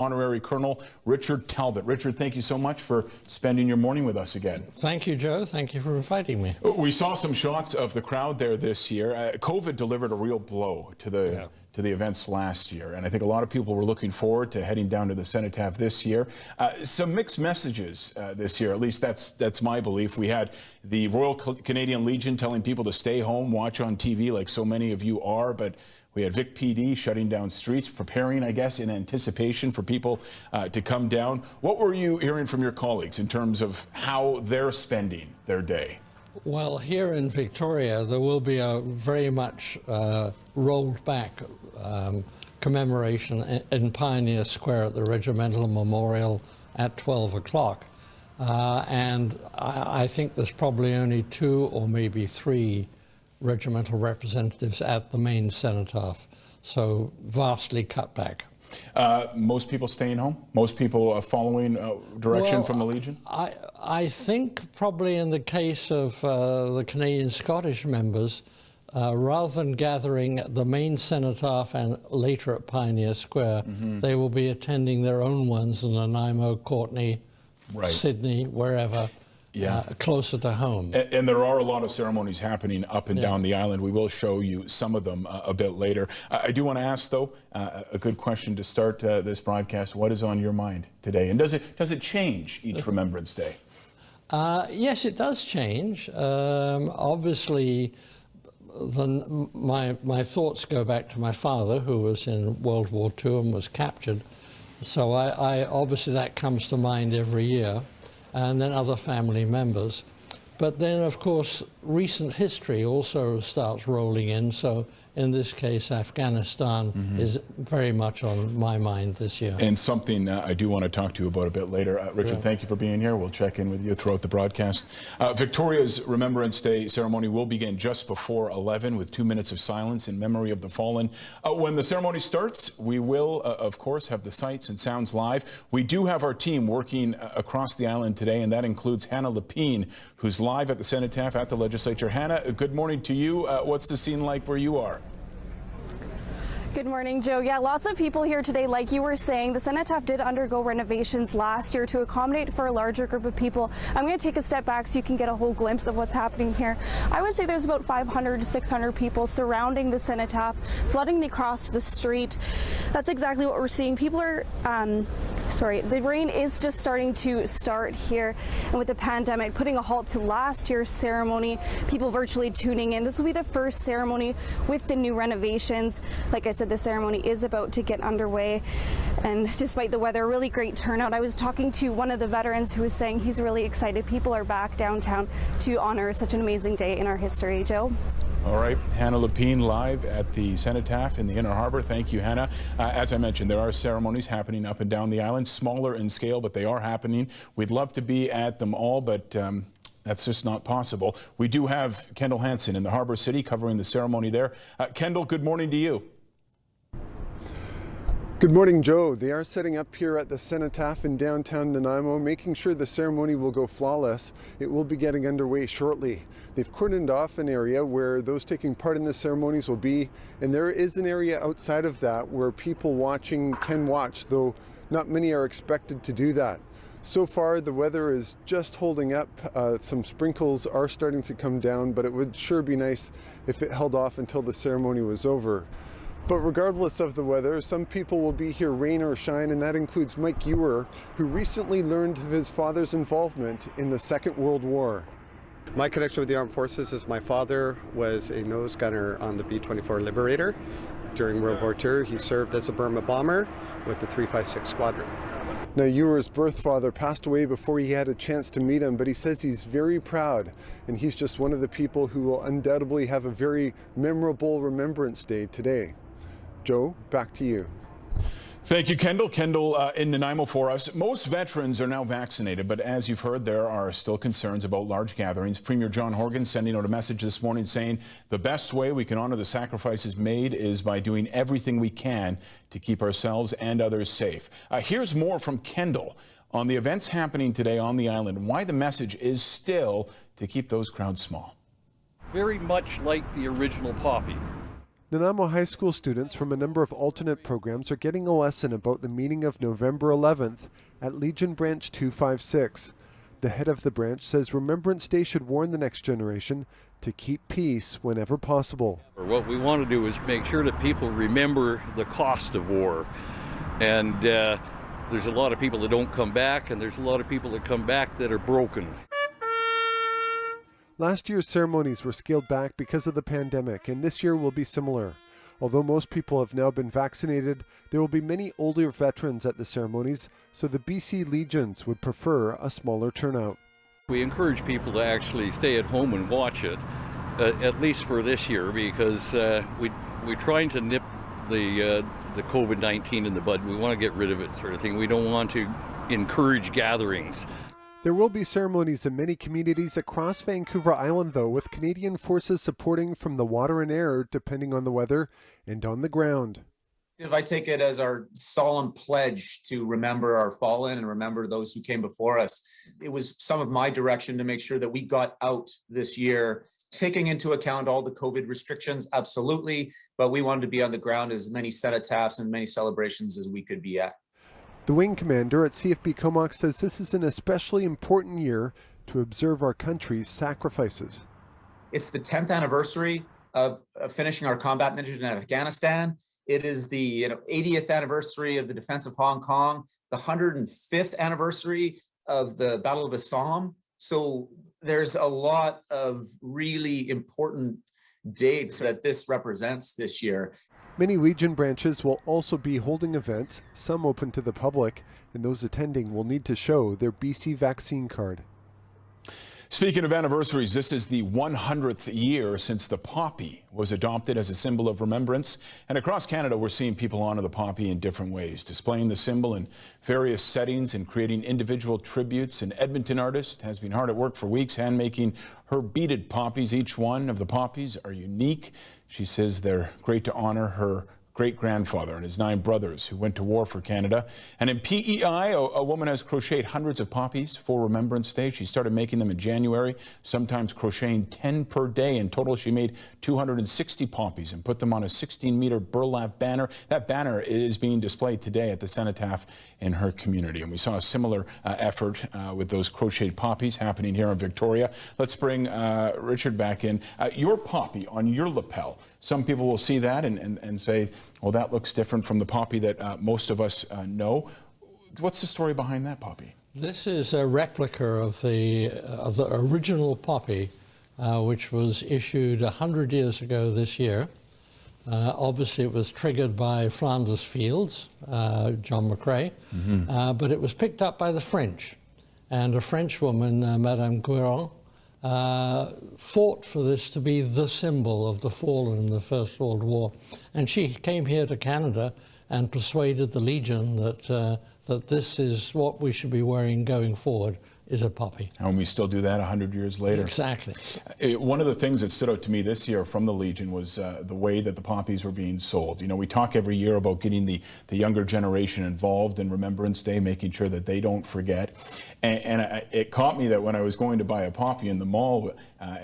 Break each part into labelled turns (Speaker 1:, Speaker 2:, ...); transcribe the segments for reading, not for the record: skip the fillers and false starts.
Speaker 1: Honorary Colonel Richard Talbot. Richard, thank you so much for spending your morning with us again.
Speaker 2: Thank you, Joe. Thank you for inviting me.
Speaker 1: We saw some shots of the crowd there this year. COVID delivered a real blow to the events last year, and I think a lot of people were looking forward to heading down to the Cenotaph this year. Some mixed messages this year, at least that's my belief. We had the Royal Canadian Legion telling people to stay home, watch on TV like so many of you are, but we had Vic PD shutting down streets, preparing, I guess, in anticipation for people to come down. What were you hearing from your colleagues in terms of how they're spending their day?
Speaker 2: Well, here in Victoria, there will be a very much rolled back commemoration in Pioneer Square at the Regimental Memorial at 12 o'clock. And I think there's probably only 2 or maybe 3 regimental representatives at the main cenotaph, so vastly cut back.
Speaker 1: Most people staying home? Most people following direction from the Legion?
Speaker 2: I think probably in the case of the Canadian Scottish members, rather than gathering at the main cenotaph and later at Pioneer Square, they will be attending their own ones in Nanaimo, Courtenay, Sydney, wherever. Closer to home.
Speaker 1: And there are a lot of ceremonies happening up and down the island. We will show you some of them a bit later. I do want to ask, though, a good question to start this broadcast. What is on your mind today? And does it change each Remembrance Day?
Speaker 2: Yes, it does change. Obviously, my thoughts go back to my father, who was in World War II and was captured. So I obviously that comes to mind every year. And then other family members. But then, of course, recent history also starts rolling in. So in this case, Afghanistan is very much on my mind this year. And
Speaker 1: something I do want to talk to you about a bit later. Richard, thank you for being here. We'll check in with you throughout the broadcast. Victoria's Remembrance Day ceremony will begin just before 11 with 2 minutes of silence in memory of the fallen. When the ceremony starts, we will, of course, have the sights and sounds live. We do have our team working across the island today, and that includes Hannah Lepine, who's live at the Cenotaph at the Legislature. Hannah, good morning to you. What's the scene like where you are?
Speaker 3: Good morning, Joe. Yeah, lots of people here today. Like you were saying, the Cenotaph did undergo renovations last year to accommodate for a larger group of people. I'm going to take a step back so you can get a whole glimpse of what's happening here. I would say there's about 500 to 600 people surrounding the Cenotaph, flooding across the street. That's exactly what we're seeing. People are, the rain is just starting to start here, and with the pandemic putting a halt to last year's ceremony, people virtually tuning in. This will be the first ceremony with the new renovations. Like I said, the ceremony is about to get underway, and despite the weather, really great turnout. I was talking to one of the veterans who was saying he's really excited. People are back downtown to honor such an amazing day in our history. Joe?
Speaker 1: All right, Hannah Lepine live at the Cenotaph in the Inner Harbor. Thank you, Hannah. As I mentioned, there are ceremonies happening up and down the island, smaller in scale, but they are happening. We'd love to be at them all, but that's just not possible. We do have Kendall Hansen in the Harbor City covering the ceremony there. Kendall, good morning to you.
Speaker 4: Good morning, Joe. They are setting up here at the Cenotaph in downtown Nanaimo, making sure the ceremony will go flawless. It will be getting underway shortly. They've cordoned off an area where those taking part in the ceremonies will be, and there is an area outside of that where people watching can watch, though not many are expected to do that. So far, the weather is just holding up. Some sprinkles are starting to come down, but it would sure be nice if it held off until the ceremony was over. But regardless of the weather, some people will be here rain or shine, and that includes Mike Ewer, who recently learned of his father's involvement in the Second World War.
Speaker 5: My connection with the armed forces is my father was a nose gunner on the B-24 Liberator during World War II. He served as a Burma bomber with the 356 Squadron.
Speaker 4: Now, Ewer's birth father passed away before he had a chance to meet him, but he says he's very proud, and he's just one of the people who will undoubtedly have a very memorable Remembrance Day today. Joe, back to you.
Speaker 1: Thank you, Kendall. Kendall in Nanaimo for us. Most veterans are now vaccinated, but as you've heard, there are still concerns about large gatherings. Premier John Horgan sending out a message this morning saying the best way we can honor the sacrifices made is by doing everything we can to keep ourselves and others safe. Here's more from Kendall on the events happening today on the island and why the message is still to keep those crowds small.
Speaker 6: Very much like the original Poppy.
Speaker 4: Nanaimo High School students from a number of alternate programs are getting a lesson about the meaning of November 11th at Legion Branch 256. The head of the branch says Remembrance Day should warn the next generation to keep peace whenever possible.
Speaker 6: What we want to do is make sure that people remember the cost of war. And there's a lot of people that don't come back, and there's a lot of people that come back that are broken.
Speaker 4: Last year's ceremonies were scaled back because of the pandemic, and this year will be similar. Although most people have now been vaccinated, there will be many older veterans at the ceremonies, so the BC Legions would prefer a smaller turnout.
Speaker 6: We encourage people to actually stay at home and watch it, at least for this year, because we're trying to nip the COVID-19 in the bud. We want to get rid of it, sort of thing. We don't want to encourage gatherings.
Speaker 4: There will be ceremonies in many communities across Vancouver Island, though, with Canadian forces supporting from the water and air, depending on the weather, and on the ground.
Speaker 7: I take it as our solemn pledge to remember our fallen and remember those who came before us. It was some of my direction to make sure that we got out this year, taking into account all the COVID restrictions, absolutely, but we wanted to be on the ground as many cenotaphs and many celebrations as we could be at.
Speaker 4: The wing commander at CFB Comox says this is an especially important year to observe our country's sacrifices.
Speaker 7: It's the 10th anniversary of finishing our combat mission in Afghanistan. It is the 80th anniversary of the defense of Hong Kong, the 105th anniversary of the Battle of the Somme. So there's a lot of really important dates that this represents this year.
Speaker 4: Many Legion branches will also be holding events, some open to the public, and those attending will need to show their BC vaccine card.
Speaker 1: Speaking of anniversaries, this is the 100th year since the poppy was adopted as a symbol of remembrance. And across Canada, we're seeing people honor the poppy in different ways, displaying the symbol in various settings and creating individual tributes. An Edmonton artist has been hard at work for weeks, hand-making her beaded poppies. Each one of the poppies are unique. She says they're great to honor her great-grandfather and his 9 brothers who went to war for Canada. And in PEI, a woman has crocheted hundreds of poppies for Remembrance Day. She started making them in January, sometimes crocheting 10 per day. In total, she made 260 poppies and put them on a 16-meter burlap banner. That banner is being displayed today at the cenotaph in her community. And we saw a similar effort with those crocheted poppies happening here in Victoria. Let's bring Richard back in. Your poppy on your lapel. Some people will see that and say, well, that looks different from the poppy that most of us know. What's the story behind that poppy?
Speaker 2: This is a replica of the original poppy, which was issued 100 years ago this year. Obviously, it was triggered by Flanders Fields, John McCrae, but it was picked up by the French. And a French woman, Madame Guérin, fought for this to be the symbol of the fallen in the First World War. And she came here to Canada and persuaded the Legion that, that this is what we should be wearing going forward, is a poppy.
Speaker 1: And we still do that 100 years later.
Speaker 2: Exactly.
Speaker 1: One of the things that stood out to me this year from the Legion was the way that the poppies were being sold. You know, we talk every year about getting the younger generation involved in Remembrance Day, making sure that they don't forget. And it caught me that when I was going to buy a poppy in the mall,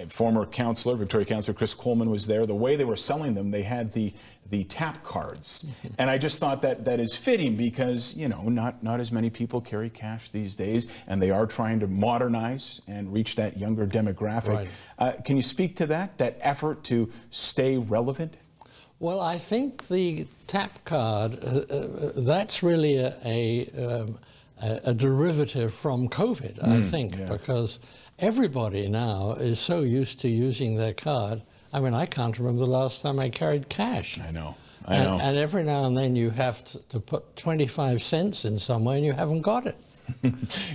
Speaker 1: former councillor, Victoria Councillor Chris Coleman was there. The way they were selling them, they had the tap cards. And I just thought that is fitting because, you know, not as many people carry cash these days, and they are trying to modernize and reach that younger demographic. Right. Can you speak to that effort to stay relevant?
Speaker 2: Well, I think the tap card, that's really a derivative from COVID, I think, because everybody now is so used to using their card. I mean, I can't remember the last time I carried cash.
Speaker 1: I know.
Speaker 2: And every now and then you have to put 25 cents in somewhere and you haven't got it.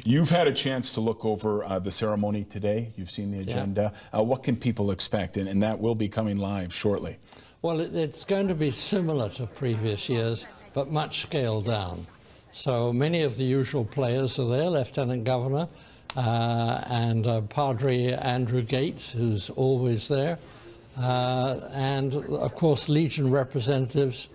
Speaker 1: You've had a chance to look over the ceremony today. You've seen the agenda. What can people expect? And that will be coming live shortly.
Speaker 2: Well, it's going to be similar to previous years, but much scaled down. So many of the usual players are there, Lieutenant Governor and Padre Andrew Gates, who's always there, and of course Legion representatives.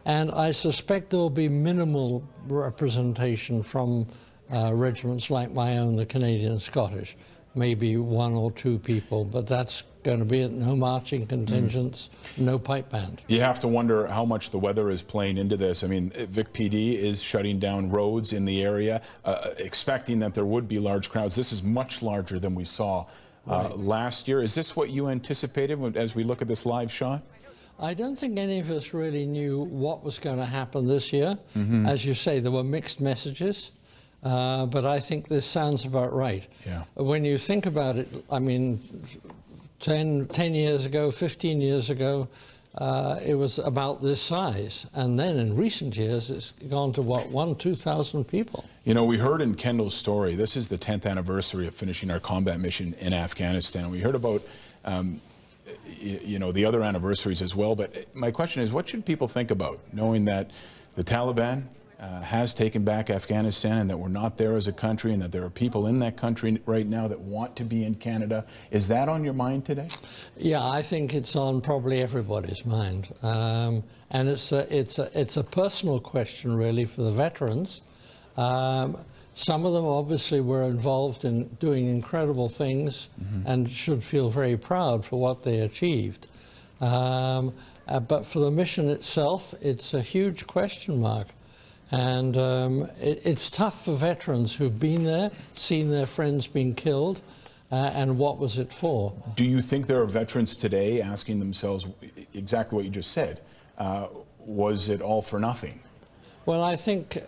Speaker 2: And I suspect there will be minimal representation from regiments like my own, the Canadian Scottish. maybe 1 or 2 people, but that's going to be it. No marching contingents, no pipe band.
Speaker 1: You have to wonder how much the weather is playing into this. I mean, Vic PD is shutting down roads in the area, expecting that there would be large crowds. This is much larger than we saw last year. Is this what you anticipated as we look at this live shot?
Speaker 2: I don't think any of us really knew what was going to happen this year. As you say, there were mixed messages, but I think this sounds about right.
Speaker 1: Yeah.
Speaker 2: When you think about it, I mean, 10 years ago, 15 years ago, it was about this size. And then in recent years, it's gone to what, 2,000 people?
Speaker 1: You know, we heard in Kendall's story, this is the 10th anniversary of finishing our combat mission in Afghanistan. We heard about you know, the other anniversaries as well, but my question is, what should people think about knowing that the Taliban has taken back Afghanistan and that we're not there as a country and that there are people in that country right now that want to be in Canada? Is that on your mind today?
Speaker 2: Yeah, I think it's on probably everybody's mind. And it's a personal question really for the veterans. Some of them obviously were involved in doing incredible things and should feel very proud for what they achieved. But for the mission itself, it's a huge question mark. And it's tough for veterans who've been there, seen their friends being killed, and what was it for?
Speaker 1: Do you think there are veterans today asking themselves exactly what you just said? Was it all for nothing?
Speaker 2: Well, I think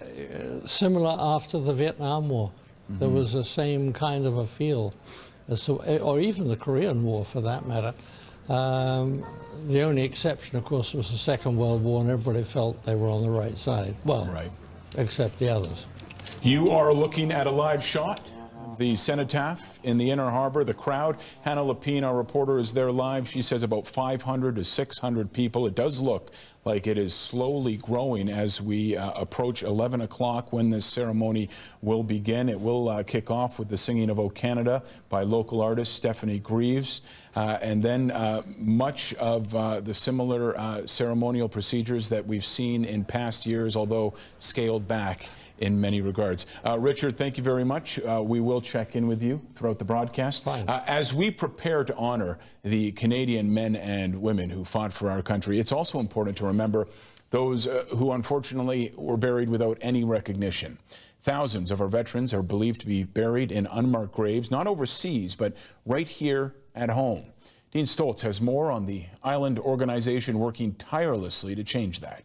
Speaker 2: similar after the Vietnam War, there was the same kind of a feel, or even the Korean War for that matter. The only exception, of course, was the Second World War, and everybody felt they were on the right side. Well, except the others.
Speaker 1: You are looking at a live shot of the cenotaph in the Inner Harbor. The crowd, Hannah Lapine, our reporter, is there live. She says about 500 to 600 people. It does look like it is slowly growing as we approach 11 o'clock when this ceremony will begin. It will kick off with the singing of O Canada by local artist Stephanie Greaves. And then much of the similar ceremonial procedures that we've seen in past years, although scaled back in many regards. Richard, thank you very much. We will check in with you throughout the broadcast. As we prepare to honor the Canadian men and women who fought for our country, it's also important to remember those who unfortunately were buried without any recognition. Thousands of our veterans are believed to be buried in unmarked graves, not overseas, but right here at home. Dean Stoltz has more on the Island organization working tirelessly to change that.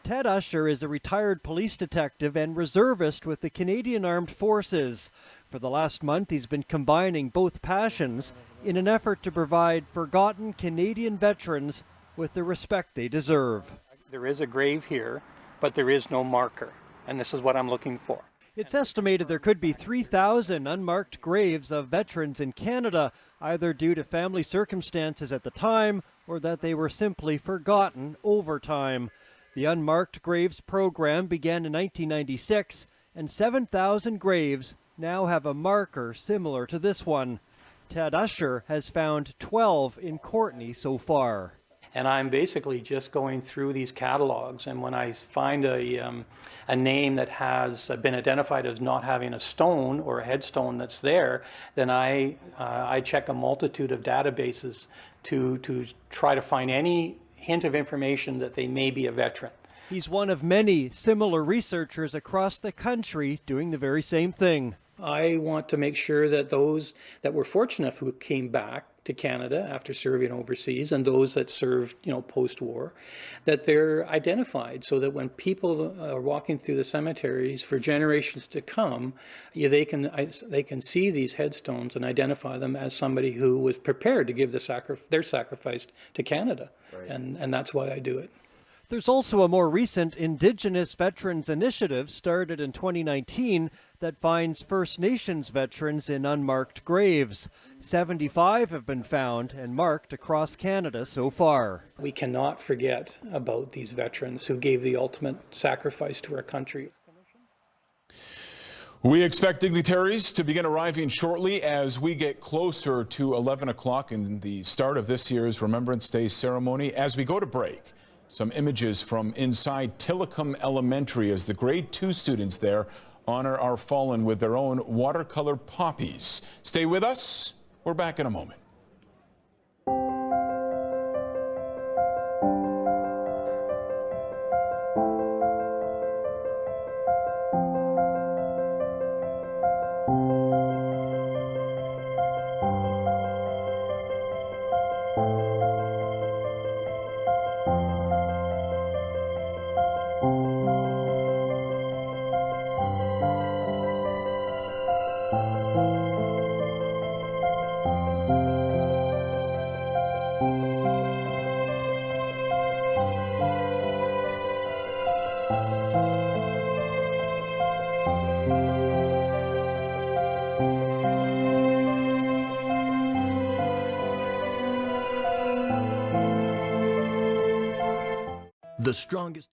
Speaker 8: Ted Usher is a retired police detective and reservist with the Canadian Armed Forces. For the last month, he's been combining both passions in an effort to provide forgotten Canadian veterans with the respect they deserve.
Speaker 9: There is a grave here, but there is no marker, and this is what I'm looking for.
Speaker 8: It's estimated there could be 3,000 unmarked graves of veterans in Canada, either due to family circumstances at the time or that they were simply forgotten over time. The Unmarked Graves program began in 1996, and 7,000 graves now have a marker similar to this one. Ted Usher has found 12 in Courtenay so far.
Speaker 9: And I'm basically just going through these catalogs, and when I find a name that has been identified as not having a stone or a headstone that's there, then I check a multitude of databases to try to find any hint of information that they may be a veteran.
Speaker 8: He's one of many similar researchers across the country doing the very same thing.
Speaker 9: I want to make sure that those that were fortunate who came back to Canada after serving overseas and those that served, post-war, that they're identified so that when people are walking through the cemeteries for generations to come, they can see these headstones and identify them as somebody who was prepared to give their sacrifice to Canada. Right. And that's why I do it.
Speaker 8: There's also a more recent Indigenous Veterans Initiative started in 2019 that finds First Nations veterans in unmarked graves. 75 have been found and marked across Canada so far.
Speaker 9: We cannot forget about these veterans who gave the ultimate sacrifice to our country.
Speaker 1: We expect dignitaries to begin arriving shortly as we get closer to 11 o'clock in the start of this year's Remembrance Day ceremony. As we go to break, some images from inside Tillicum Elementary as the grade 2 students there honor our fallen with their own watercolor poppies. Stay with us. We're back in a moment.
Speaker 10: The strongest.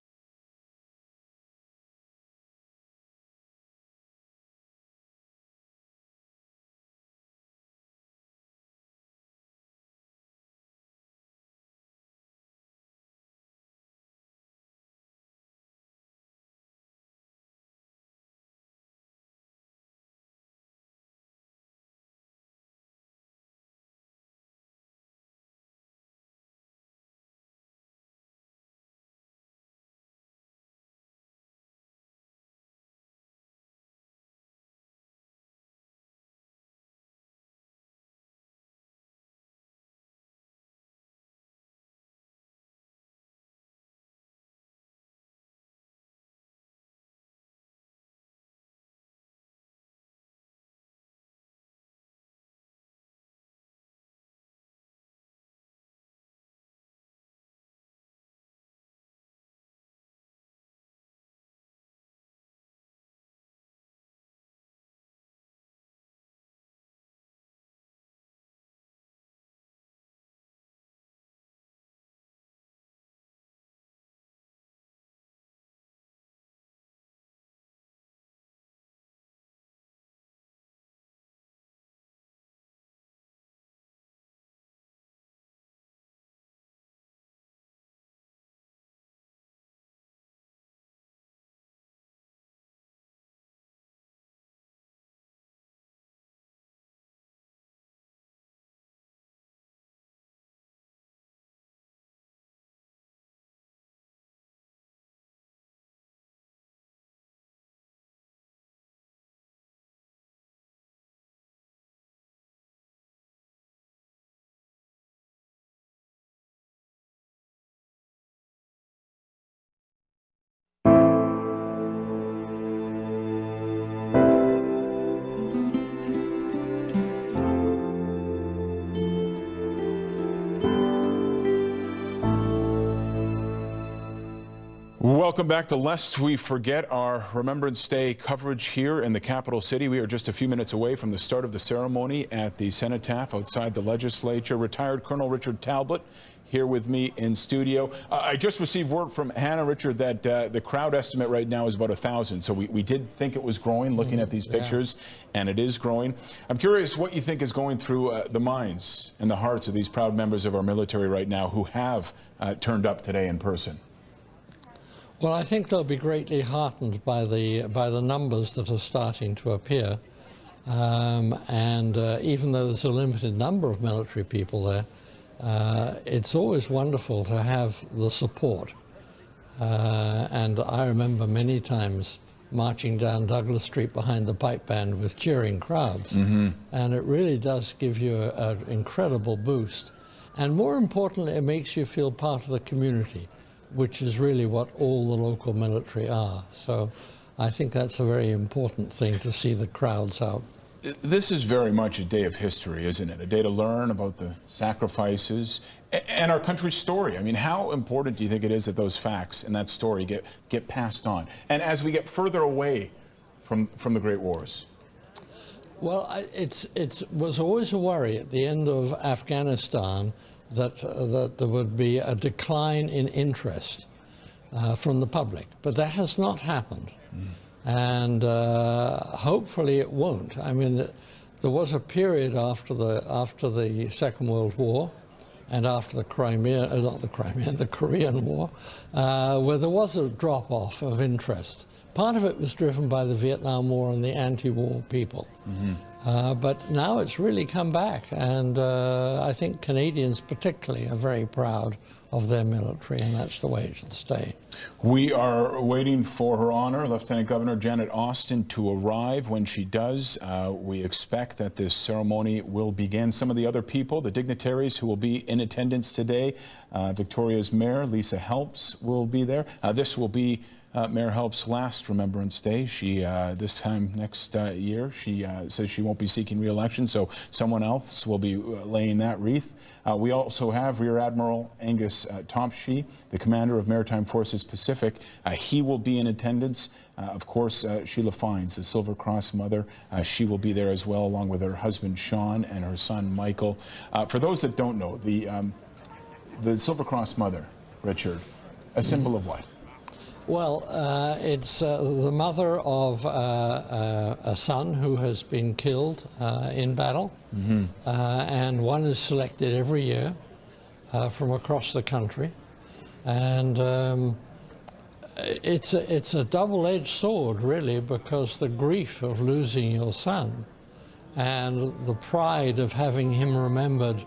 Speaker 1: Welcome back to Lest We Forget, our Remembrance Day coverage here in the capital city. We are just a few minutes away from the start of the ceremony at the cenotaph outside the Legislature. Retired Colonel Richard Talbot here with me in studio. I just received word from Hannah, Richard, that the crowd estimate right now is about 1,000. So we did think it was growing looking at these pictures, and it is growing. I'm curious what you think is going through the minds and the hearts of these proud members of our military right now who have turned up today in person.
Speaker 2: Well, I think they'll be greatly heartened by the numbers that are starting to appear. Even though there's a limited number of military people there, it's always wonderful to have the support. And I remember many times marching down Douglas Street behind the pipe band with cheering crowds. And it really does give you an incredible boost. And more importantly, it makes you feel part of the community, which is really what all the local military are. So I think that's a very important thing, to see the crowds out.
Speaker 1: This is very much a day of history, isn't it? A day to learn about the sacrifices and our country's story. I mean, how important do you think it is that those facts and that story get passed on? And as we get further away from the Great Wars?
Speaker 2: Well, it was always a worry at the end of Afghanistan that there would be a decline in interest from the public, but that has not happened. And hopefully it won't. I mean, there was a period after the Second World War and after the the Korean War, where there was a drop-off of interest. Part of it was driven by the Vietnam War and the anti-war people. But now it's really come back, and I think Canadians particularly are very proud of their military, and that's the way it should stay.
Speaker 1: We are waiting for Her Honor, Lieutenant Governor Janet Austin, to arrive. When she does, we expect that this ceremony will begin. Some of the other people, the dignitaries who will be in attendance today, Victoria's Mayor, Lisa Helps, will be there. This will be Mayor Helps' last Remembrance Day. She, this time next year, she says she won't be seeking re-election, so someone else will be laying that wreath. We also have Rear Admiral Angus Topshee, the commander of Maritime Forces Pacific. He will be in attendance. Of course, Sheila Fines, the Silver Cross mother, she will be there as well, along with her husband Sean and her son Michael. For those that don't know, the Silver Cross mother, Richard, a symbol of what?
Speaker 2: Well, it's the mother of a son who has been killed in battle, and one is selected every year from across the country, and it's a double-edged sword, really, because the grief of losing your son and the pride of having him remembered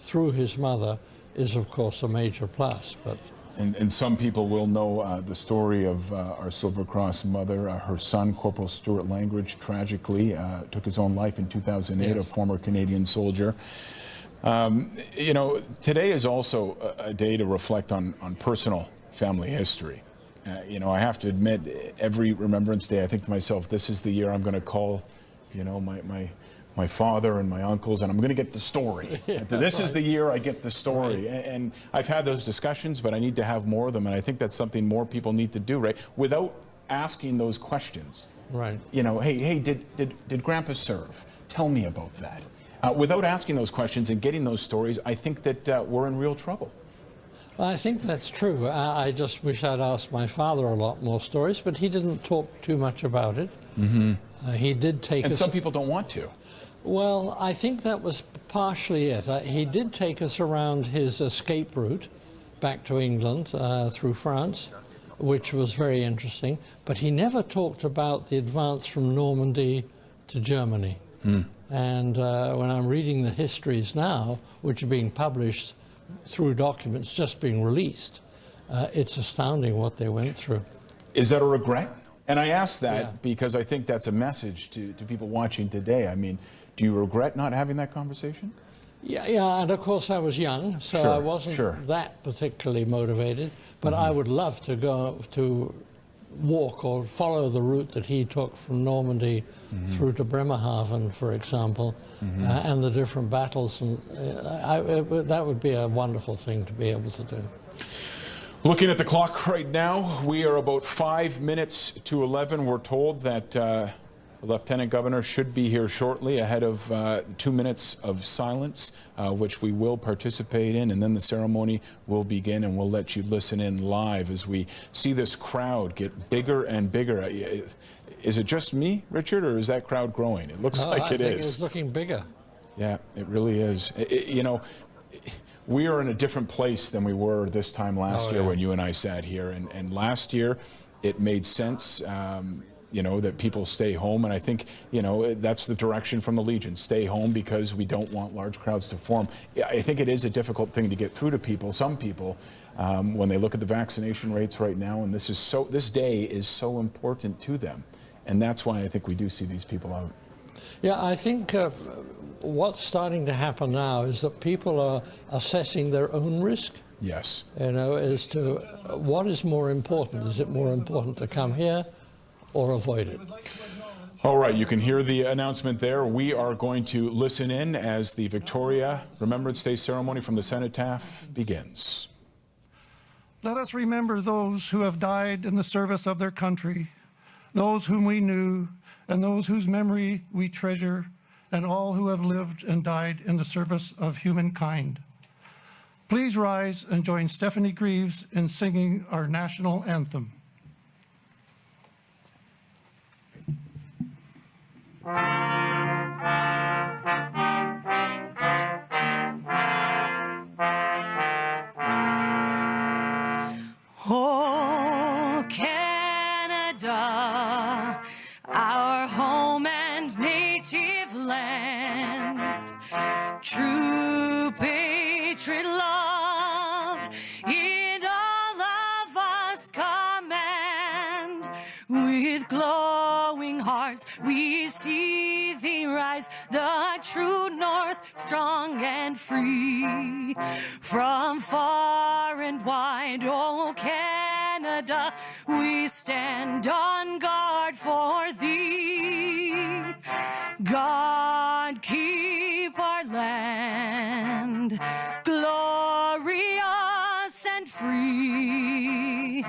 Speaker 2: through his mother is, of course, a major plus. But
Speaker 1: And some people will know the story of our Silver Cross mother. Her son, Corporal Stuart Langridge, tragically took his own life in 2008, yes. A former Canadian soldier. You know, today is also a day to reflect on personal family history. You know, I have to admit, every Remembrance Day, I think to myself, this is the year I'm going to call, you know, my father and my uncles, and I'm going to get the story.
Speaker 2: Yeah,
Speaker 1: this is
Speaker 2: right.
Speaker 1: the year I get the story.
Speaker 2: Right.
Speaker 1: And I've had those discussions, but I need to have more of them, and I think that's something more people need to do, right? Without asking those questions.
Speaker 2: Right.
Speaker 1: You know, hey, did Grandpa serve? Tell me about that. Without asking those questions and getting those stories, I think that we're in real trouble.
Speaker 2: I think that's true. I just wish I'd asked my father a lot more stories, but he didn't talk too much about it. He did take
Speaker 1: And
Speaker 2: us...
Speaker 1: some people don't want to.
Speaker 2: Well, I think that was partially it. He did take us around his escape route back to England through France, which was very interesting, but he never talked about the advance from Normandy to Germany. And when I'm reading the histories now, which are being published through documents just being released, it's astounding what they went through.
Speaker 1: Is that a regret? And I ask that because I think that's a message to people watching today. I mean, do you regret not having that conversation?
Speaker 2: Yeah, and of course I was young, so I wasn't that particularly motivated, but I would love to go to walk or follow the route that he took from Normandy through to Bremerhaven, for example, and the different battles, and that would be a wonderful thing to be able to do.
Speaker 1: Looking at the clock right now, we are about 5 minutes to 11. We're told that the Lieutenant Governor should be here shortly, ahead of 2 minutes of silence, which we will participate in, and then the ceremony will begin, and we'll let you listen in live as we see this crowd get bigger and bigger. Is it just me, Richard, or is that crowd growing? It looks like it is.
Speaker 2: I think it's looking bigger.
Speaker 1: Yeah, it really is. You know, we are in a different place than we were this time last year when you and I sat here. And last year, it made sense, you know, that people stay home. And I think, you know, that's the direction from the Legion. Stay home because we don't want large crowds to form. I think it is a difficult thing to get through to people. Some people, when they look at the vaccination rates right now, and this day is so important to them. And that's why I think we do see these people out.
Speaker 2: Yeah, I think what's starting to happen now is that people are assessing their own risk.
Speaker 1: Yes.
Speaker 2: You know, as to what is more important. Is it more important to come here or avoid it?
Speaker 1: All right, you can hear the announcement there. We are going to listen in as the Victoria Remembrance Day ceremony from the Cenotaph begins.
Speaker 10: Let us remember those who have died in the service of their country, those whom we knew, and those whose memory we treasure, and all who have lived and died in the service of humankind. Please rise and join Stephanie Greaves in singing our national anthem.
Speaker 11: Oh, Canada, sacred love in all of us command. With glowing hearts we see thee rise, the true north, strong and free. From far and wide, oh Canada, we stand on guard for thee. God keep our land glorious and free.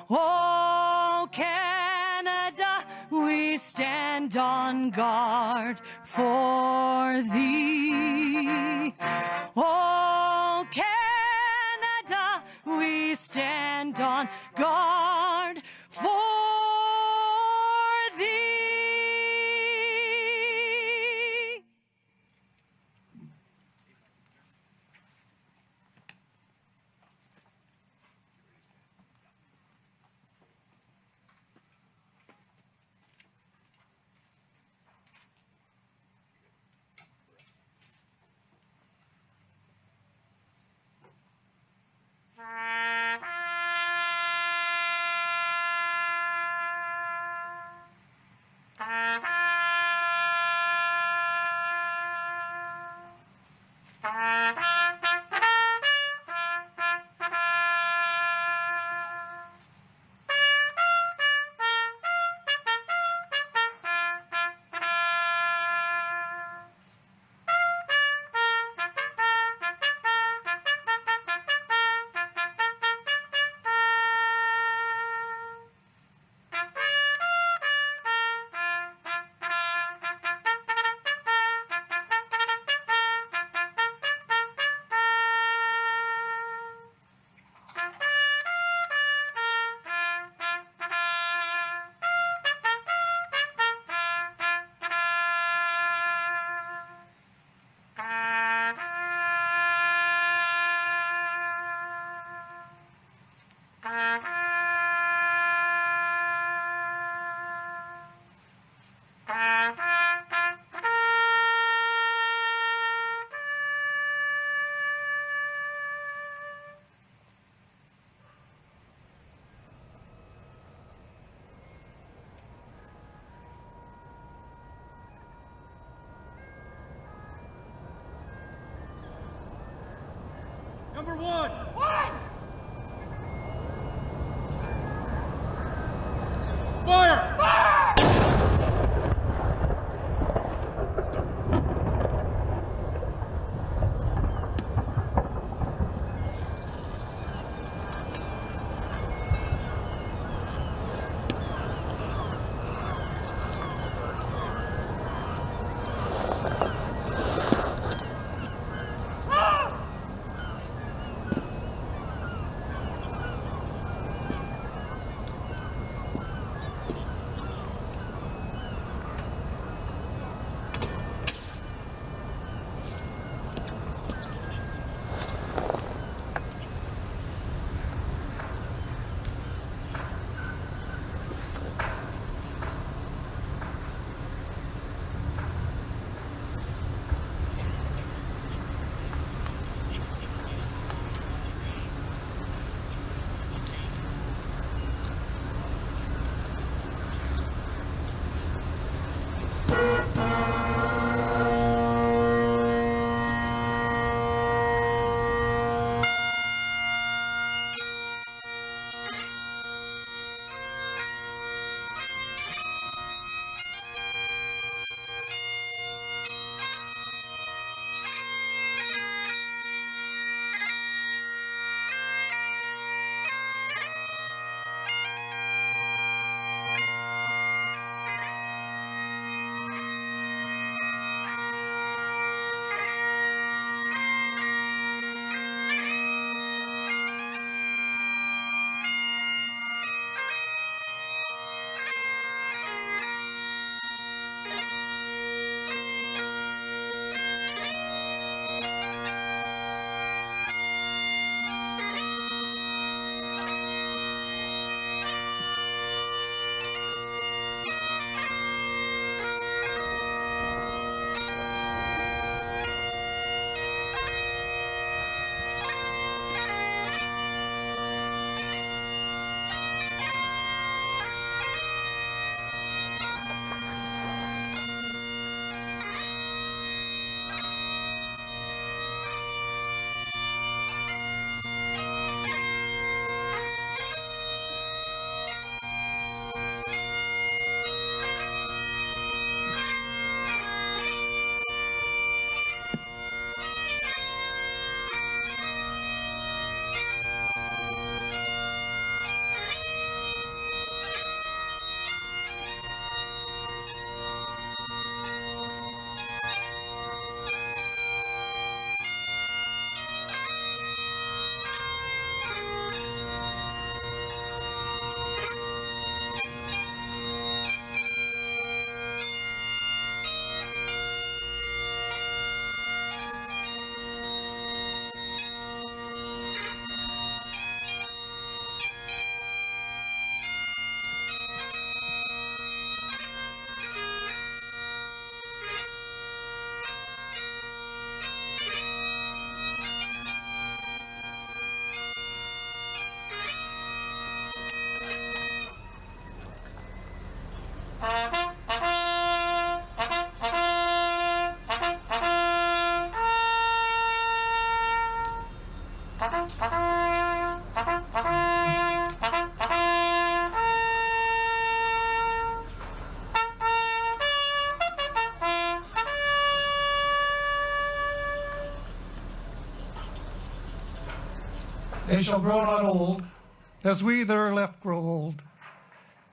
Speaker 11: Oh Canada, we stand on guard for thee. Oh Canada, we stand on guard for thee.
Speaker 12: Number one. Fire!
Speaker 10: They shall grow not old, as we that are left grow old.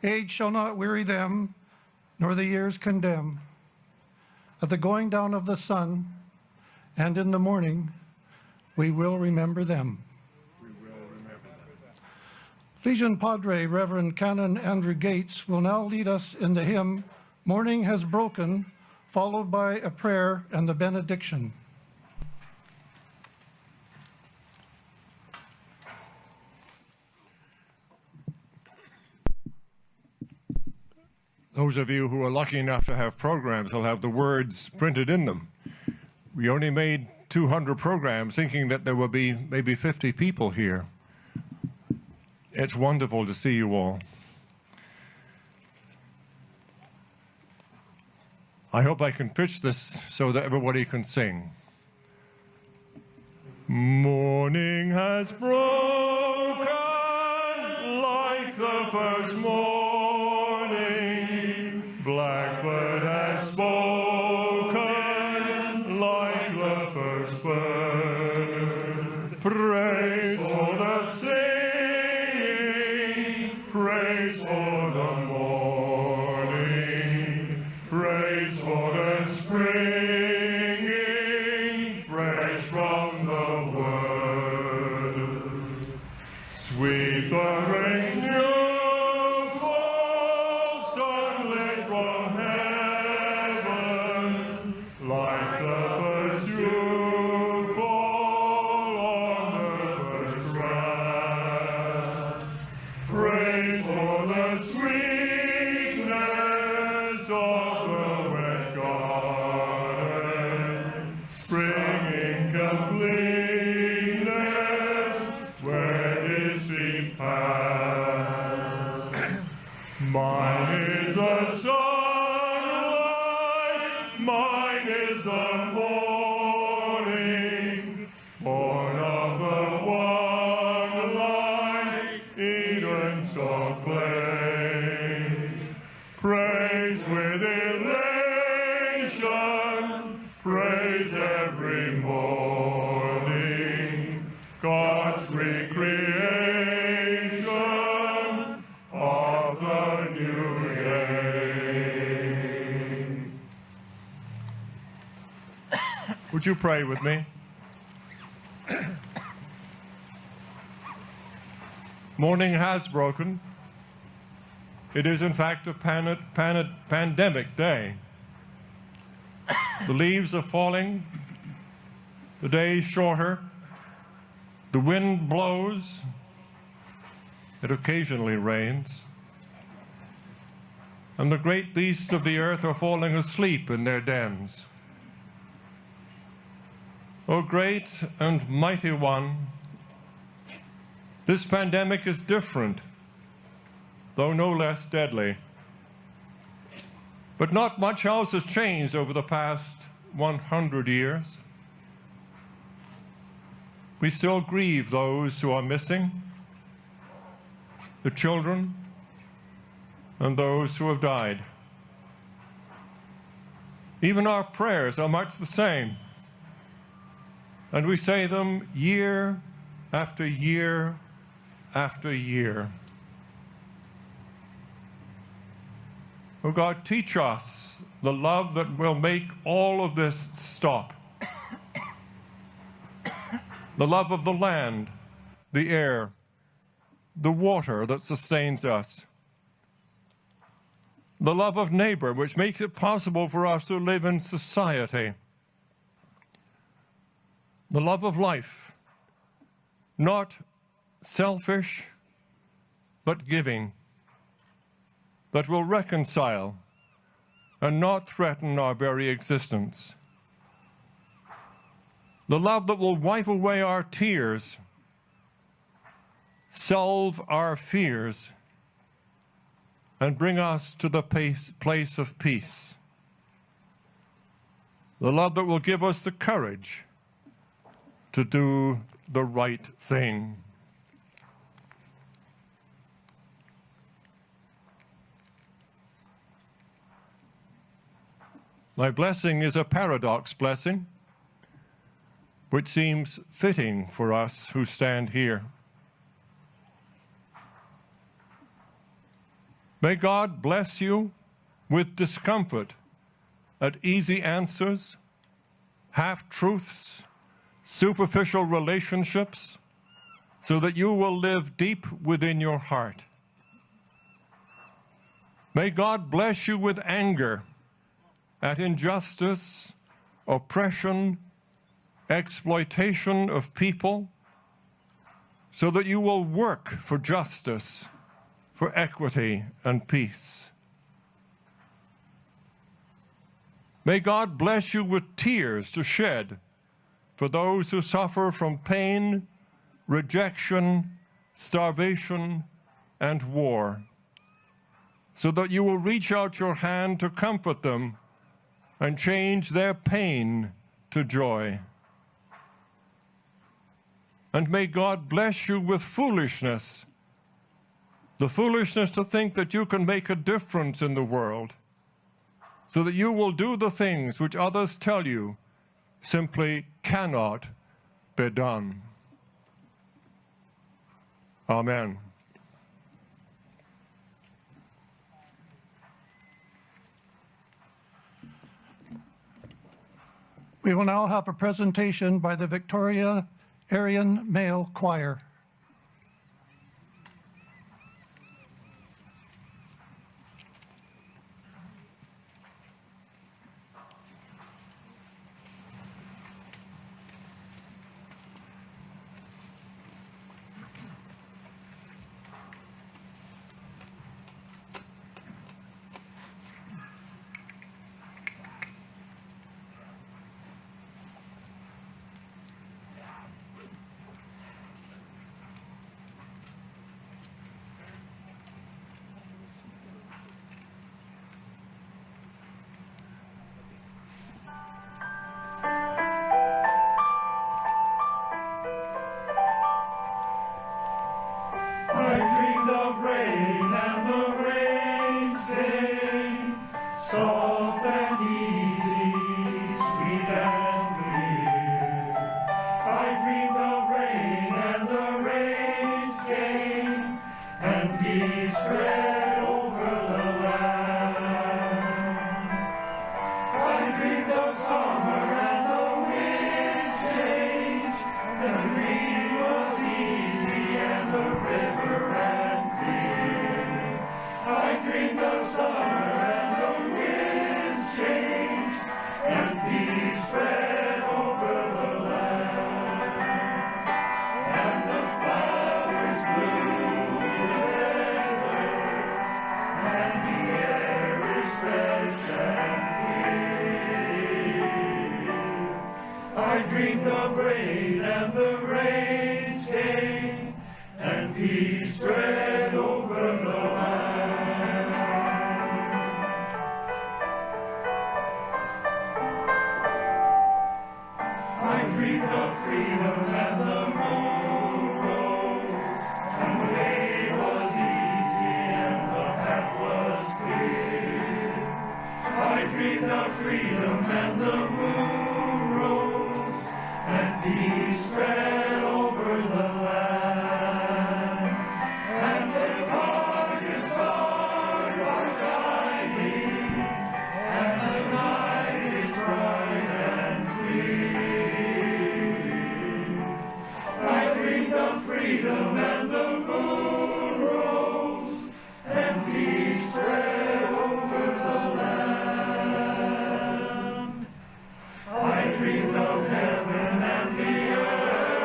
Speaker 10: Age shall not weary them, nor the years condemn. At the going down of the sun, and in the morning, we will remember them. Legion Padre Reverend Canon Andrew Gates will now lead us in the hymn, Morning Has Broken, followed by a prayer and the benediction.
Speaker 13: Those of you who are lucky enough to have programs will have the words printed in them. We only made 200 programs thinking that there would be maybe 50 people here. It's wonderful to see you all. I hope I can pitch this so that everybody can sing. Morning has broken like the first morning. Blackbird has spoken like the first bird. Praise for the singing, praise for the morning, praise for the springing, fresh from the word. Sweet the rain new fall, sunlit from heaven, like the first dew fall on the first grass. Praise for the sweetness of the wet garden, springing completeness where its feet pass. Mine is the sunlight, mine is the morning, born of the one light, Eden's soft flame. Praise with elation, praise every morning, God's recreation of the new day. Would you pray with me? Morning has broken. It is, in fact, a pandemic day. The leaves are falling, the day is shorter, the wind blows, it occasionally rains, and the great beasts of the earth are falling asleep in their dens. O great and mighty one, this pandemic is different, though no less deadly. But not much else has changed over the past 100 years. We still grieve those who are missing, the children, and those who have died. Even our prayers are much the same, and we say them year after year after year. Oh God, teach us the love that will make all of this stop. The love of the land, the air, the water that sustains us. The love of neighbor, which makes it possible for us to live in society. The love of life, not selfish, but giving, that will reconcile and not threaten our very existence. The love that will wipe away our tears, salve our fears, and bring us to the place of peace. The love that will give us the courage to do the right thing. My blessing is a paradox blessing, which seems fitting for us who stand here. May God bless you with discomfort at easy answers, half-truths, superficial relationships, so that you will live deep within your heart. May God bless you with anger at injustice, oppression, exploitation of people, so that you will work for justice, for equity and peace. May God bless you with tears to shed for those who suffer from pain, rejection, starvation, and war, so that you will reach out your hand to comfort them and change their pain to joy. And may God bless you with foolishness, the foolishness to think that you can make a difference in the world, so that you will do the things which others tell you simply cannot be done. Amen.
Speaker 10: We will now have a presentation by the Victoria Aryan Male Choir.
Speaker 14: Dreamed of heaven and the earth.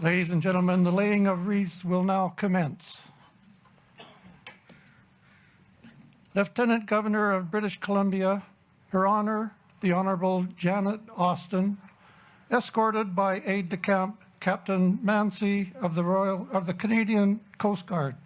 Speaker 10: Ladies and gentlemen, the laying of wreaths will now commence. Lieutenant Governor of British Columbia, Her Honor, the Honorable Janet Austin, escorted by aide-de-camp Captain Mancy of the Canadian Coast Guard.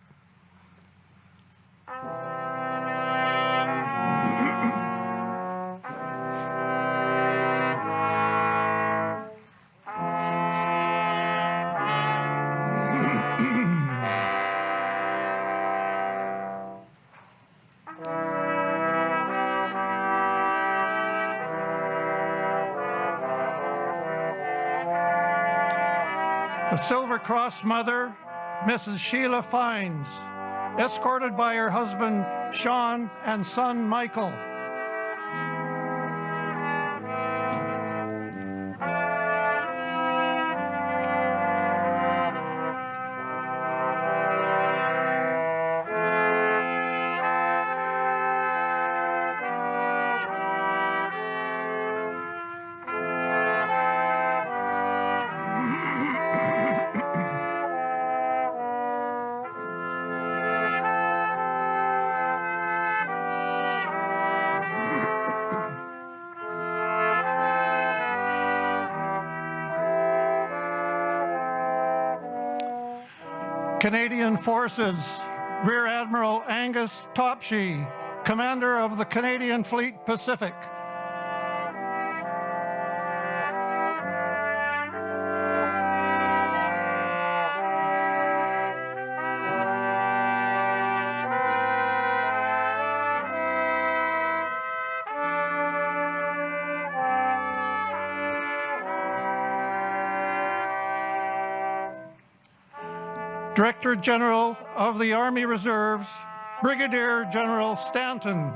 Speaker 10: The Silver Cross Mother, Mrs. Sheila Fines, escorted by her husband Sean and son Michael. Canadian Forces, Rear Admiral Angus Topshee, Commander of the Canadian Fleet Pacific. Director General of the Army Reserves, Brigadier General Stanton.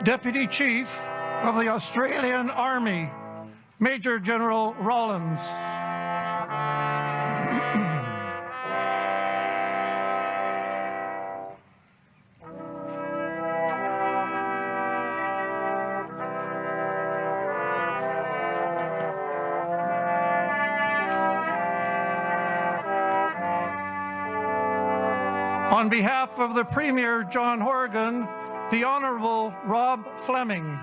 Speaker 10: Deputy Chief of the Australian Army, Major General Rollins. On behalf of the Premier John Horgan, the Honourable Rob Fleming.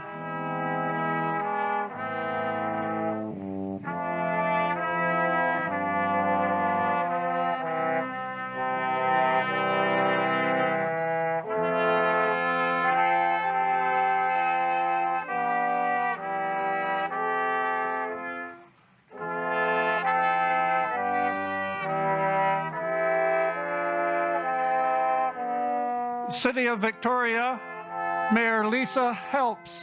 Speaker 10: City of Victoria, Mayor Lisa Helps.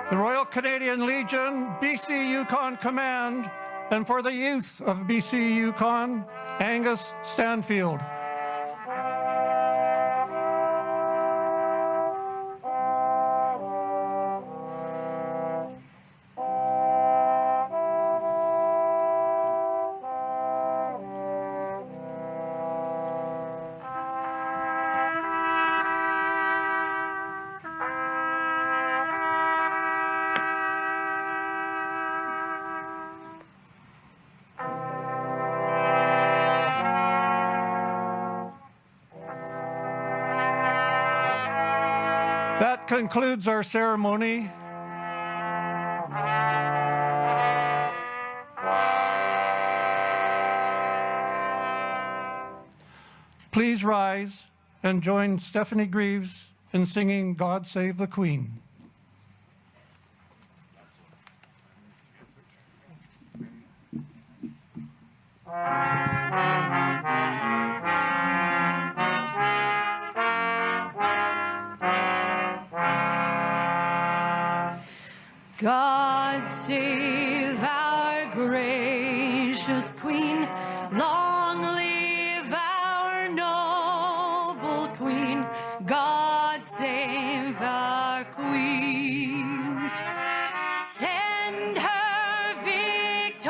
Speaker 10: The Royal Canadian Legion, BC Yukon Command, and for the youth of BC Yukon, Angus Stanfield. That concludes our ceremony. Please rise and join Stephanie Greaves in singing God Save the Queen.
Speaker 11: God save our gracious Queen, long live our noble Queen, God save our Queen. Send her victorious,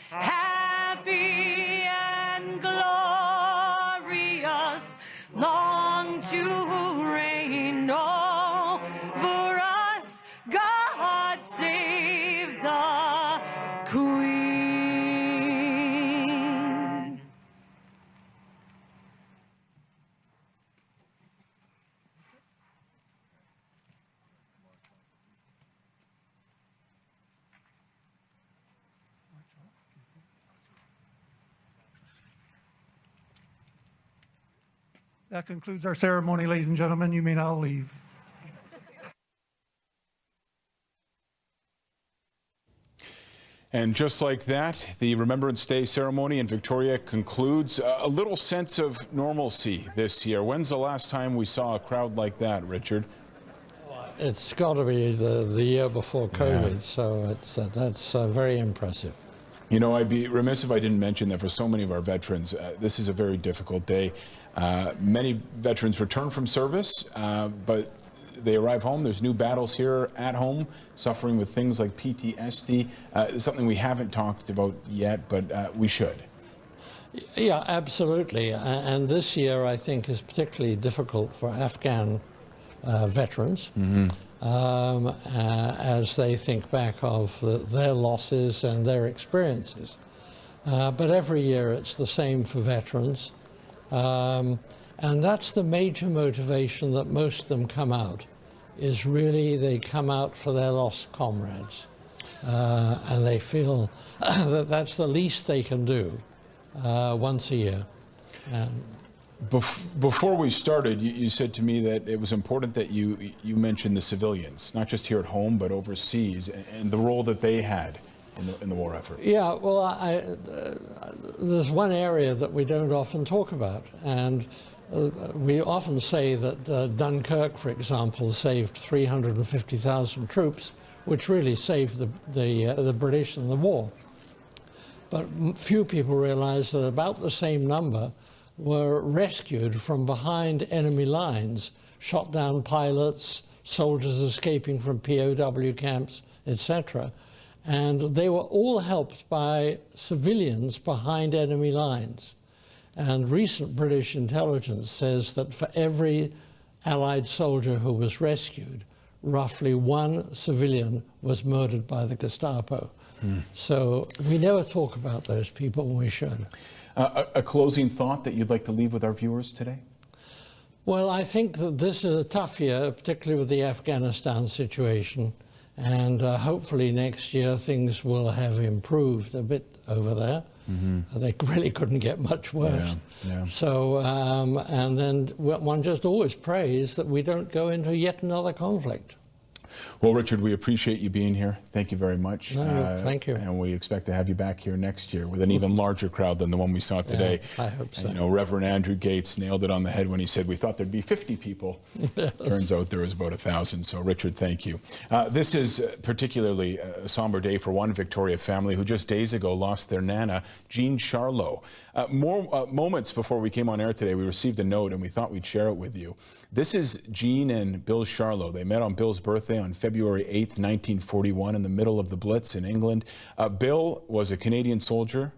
Speaker 11: happy and glorious, long to reign over us. God save the Queen.
Speaker 10: That concludes our ceremony, ladies and gentlemen. You may now leave.
Speaker 1: And just like that, the Remembrance Day ceremony in Victoria concludes. A little sense of normalcy this year. When's the last time we saw a crowd like that, Richard?
Speaker 2: It's got to be the year before COVID, so that's very impressive.
Speaker 1: You know, I'd be remiss if I didn't mention that for so many of our veterans, this is a very difficult day. Many veterans return from service, but they arrive home. There's new battles here at home, suffering with things like PTSD. It's something we haven't talked about yet, but we should.
Speaker 2: Yeah, absolutely. And this year, I think, is particularly difficult for Afghan veterans as they think back of their losses and their experiences. But every year it's the same for veterans. And that's the major motivation that most of them come out, is really they come out for their lost comrades. And they feel that that's the least they can do once a year.
Speaker 1: Before we started, you said to me that it was important that you mentioned the civilians, not just here at home, but overseas, and the role that they had in the war effort.
Speaker 2: Yeah, well, there's one area that we don't often talk about, and we often say that Dunkirk, for example, saved 350,000 troops, which really saved the British in the war. But few people realize that about the same number were rescued from behind enemy lines, shot down pilots, soldiers escaping from POW camps, etc. And they were all helped by civilians behind enemy lines. And recent British intelligence says that for every Allied soldier who was rescued, roughly one civilian was murdered by the Gestapo. So we never talk about those people, and we should.
Speaker 1: A closing thought that you'd like to leave with our viewers today?
Speaker 2: Well, I think that this is a tough year, particularly with the Afghanistan situation, and hopefully next year things will have improved a bit over there. They really couldn't get much worse. So, and then one just always prays that we don't go into yet another conflict.
Speaker 1: Well, Richard, we appreciate you being here. Thank you very much.
Speaker 2: No, thank you.
Speaker 1: And we expect to have you back here next year with an even larger crowd than the one we saw today.
Speaker 2: Yeah, I hope so.
Speaker 1: And, you know, Reverend Andrew Gates nailed it on the head when he said we thought there'd be 50 people.
Speaker 2: Yes.
Speaker 1: Turns out there was about 1,000. So, Richard, thank you. This is particularly a somber day for one Victoria family who just days ago lost their Nana, Jean Charlot. Moments before we came on air today, we received a note and we thought we'd share it with you. This is Jean and Bill Charlot. They met on Bill's birthday on February 8th, 1941, in the middle of the Blitz in England. Bill was a Canadian soldier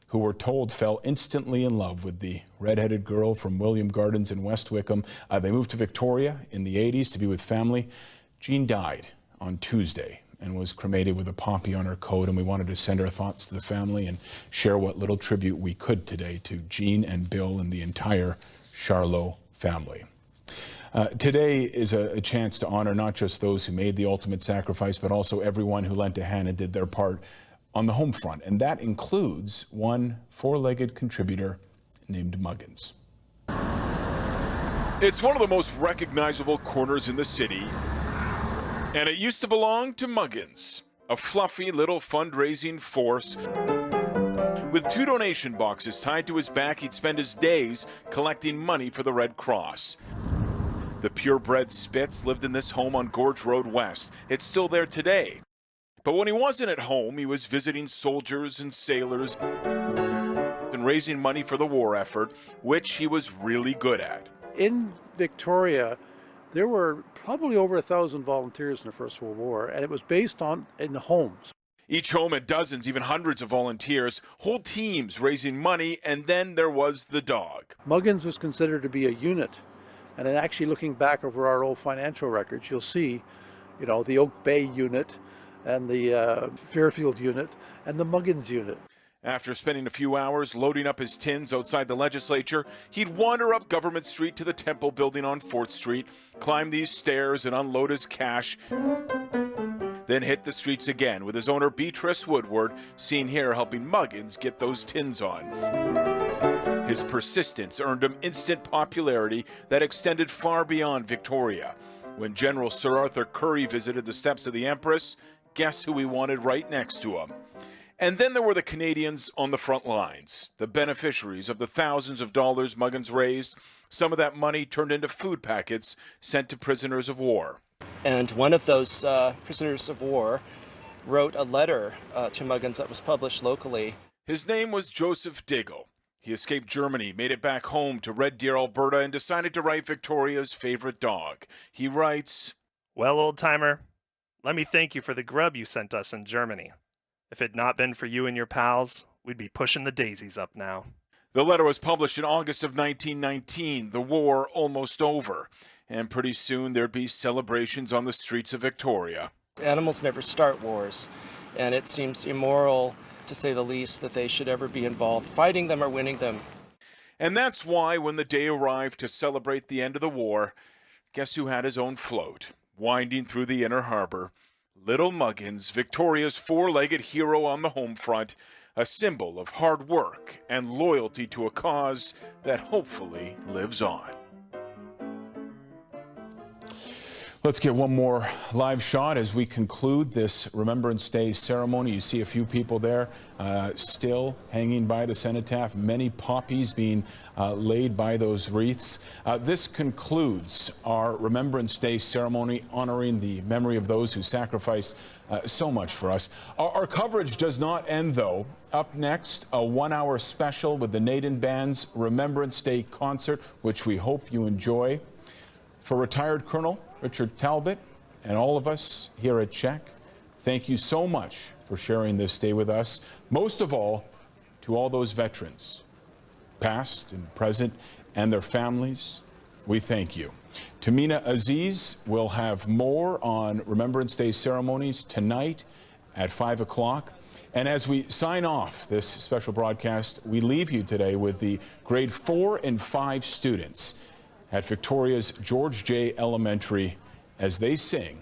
Speaker 1: who we're told fell instantly in love with the red-headed girl from William Gardens in West Wickham. They moved to Victoria in the 80s to be with family. Jean died on Tuesday and was cremated with a poppy on her coat, and we wanted to send our thoughts to the family and share what little tribute we could today to Jean and Bill and the entire Charlot family. Today is a chance to honor not just those who made the ultimate sacrifice, but also everyone who lent a hand and did their part on the home front. And that includes one four-legged contributor named Muggins. It's one of the most recognizable corners in the city, and it used to belong to Muggins, a fluffy little fundraising force. With 2 donation boxes tied to his back, he'd spend his days collecting money for the Red Cross. The purebred Spitz lived in this home on Gorge Road West. It's still there today. But when he wasn't at home, he was visiting soldiers and sailors and raising money for the war effort, which he was really good at.
Speaker 14: In Victoria, there were probably over 1,000 volunteers in the First World War, and it was based on in the homes.
Speaker 1: Each home had dozens, even hundreds of volunteers, whole teams raising money, and then there was the dog.
Speaker 14: Muggins was considered to be a unit, and then actually looking back over our old financial records, you'll see, you know, the Oak Bay unit and the Fairfield unit and the Muggins unit.
Speaker 1: After spending a few hours loading up his tins outside the legislature, he'd wander up Government Street to the Temple building on 4th Street, climb these stairs and unload his cash, then hit the streets again with his owner Beatrice Woodward, seen here helping Muggins get those tins on. His persistence earned him instant popularity that extended far beyond Victoria. When General Sir Arthur Currie visited the steps of the Empress, guess who he wanted right next to him? And then there were the Canadians on the front lines, the beneficiaries of the thousands of dollars Muggins raised. Some of that money turned into food packets sent to prisoners of war.
Speaker 15: And one of those prisoners of war wrote a letter to Muggins that was published locally.
Speaker 1: His name was Joseph Diggle. He escaped Germany, made it back home to Red Deer, Alberta, and decided to write Victoria's favorite dog. He writes,
Speaker 16: "Well, old-timer, let me thank you for the grub you sent us in Germany. If it had not been for you and your pals, we'd be pushing the daisies up now."
Speaker 1: The letter was published in August of 1919, the war almost over, and pretty soon there'd be celebrations on the streets of Victoria.
Speaker 15: Animals never start wars, and it seems immoral, to say the least, that they should ever be involved, fighting them or winning them.
Speaker 1: And that's why when the day arrived to celebrate the end of the war, guess who had his own float, winding through the inner harbor? Little Muggins, Victoria's 4-legged hero on the home front, a symbol of hard work and loyalty to a cause that hopefully lives on. Let's get one more live shot as we conclude this Remembrance Day ceremony. You see a few people there still hanging by the cenotaph, many poppies being laid by those wreaths. This concludes our Remembrance Day ceremony honoring the memory of those who sacrificed so much for us. Our coverage does not end, though. Up next, a 1-hour special with the Naden Band's Remembrance Day concert, which we hope you enjoy. For retired Colonel Richard Talbot and all of us here at CHEK, thank you so much for sharing this day with us. Most of all, to all those veterans, past and present, and their families, we thank you. Tamina Aziz will have more on Remembrance Day ceremonies tonight at 5 o'clock. And as we sign off this special broadcast, we leave you today with the grade 4 and 5 students at Victoria's George J. Elementary as they sing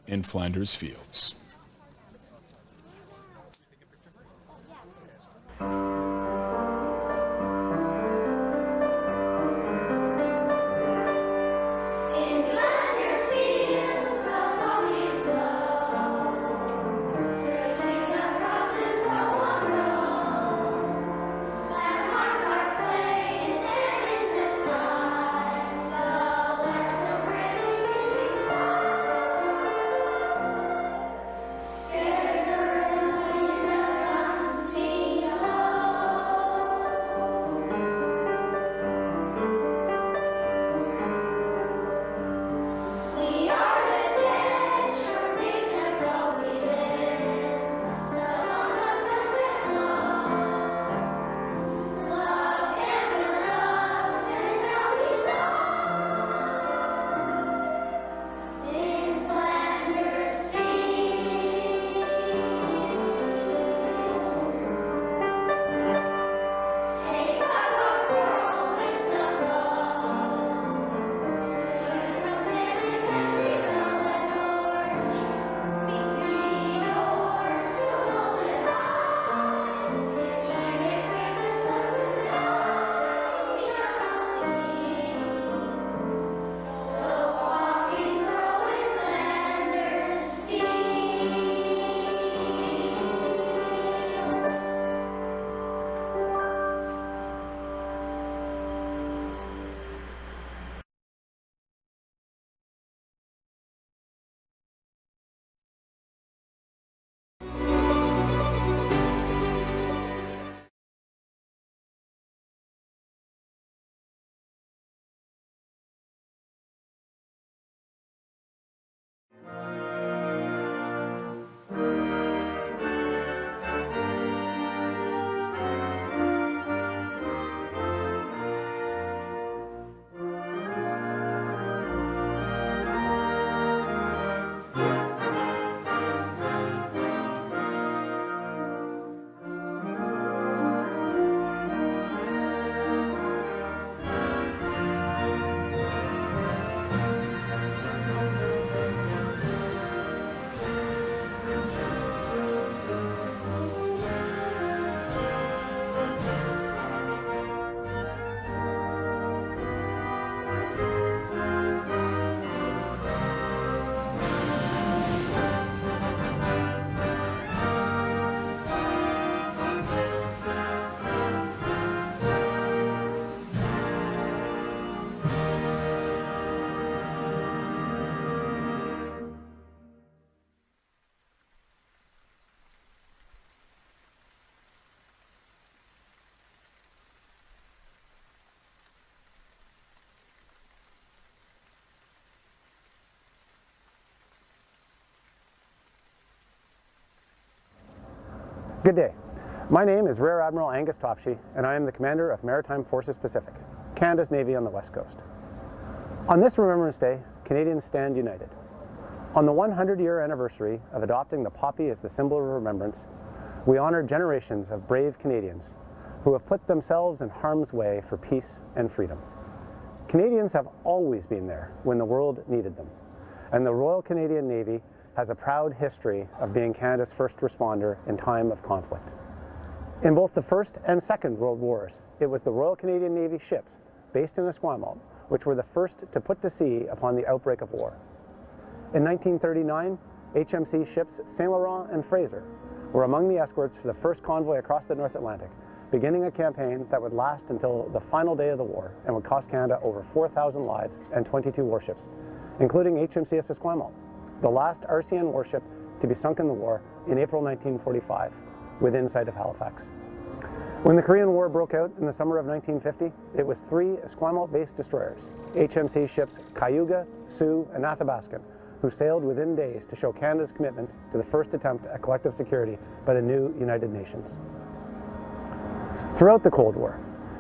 Speaker 1: in Flanders Fields.
Speaker 17: Good day. My name is Rear Admiral Angus Topshee, and I am the Commander of Maritime Forces Pacific, Canada's Navy on the West Coast. On this Remembrance Day, Canadians stand united. On the 100-year anniversary of adopting the poppy as the symbol of remembrance, we honor generations of brave Canadians who have put themselves in harm's way for peace and freedom. Canadians have always been there when the world needed them, and the Royal Canadian Navy has a proud history of being Canada's first responder in time of conflict. In both the First and Second World Wars, it was the Royal Canadian Navy ships based in Esquimalt which were the first to put to sea upon the outbreak of war. In 1939, HMC ships Saint Laurent and Fraser were among the escorts for the first convoy across the North Atlantic, beginning a campaign that would last until the final day of the war and would cost Canada over 4,000 lives and 22 warships, including HMCS Esquimalt, the last RCN warship to be sunk in the war in April 1945, within sight of Halifax. When the Korean War broke out in the summer of 1950, it was 3 Esquimalt-based destroyers, HMC ships Cayuga, Sioux, and Athabascan, who sailed within days to show Canada's commitment to the first attempt at collective security by the new United Nations. Throughout the Cold War,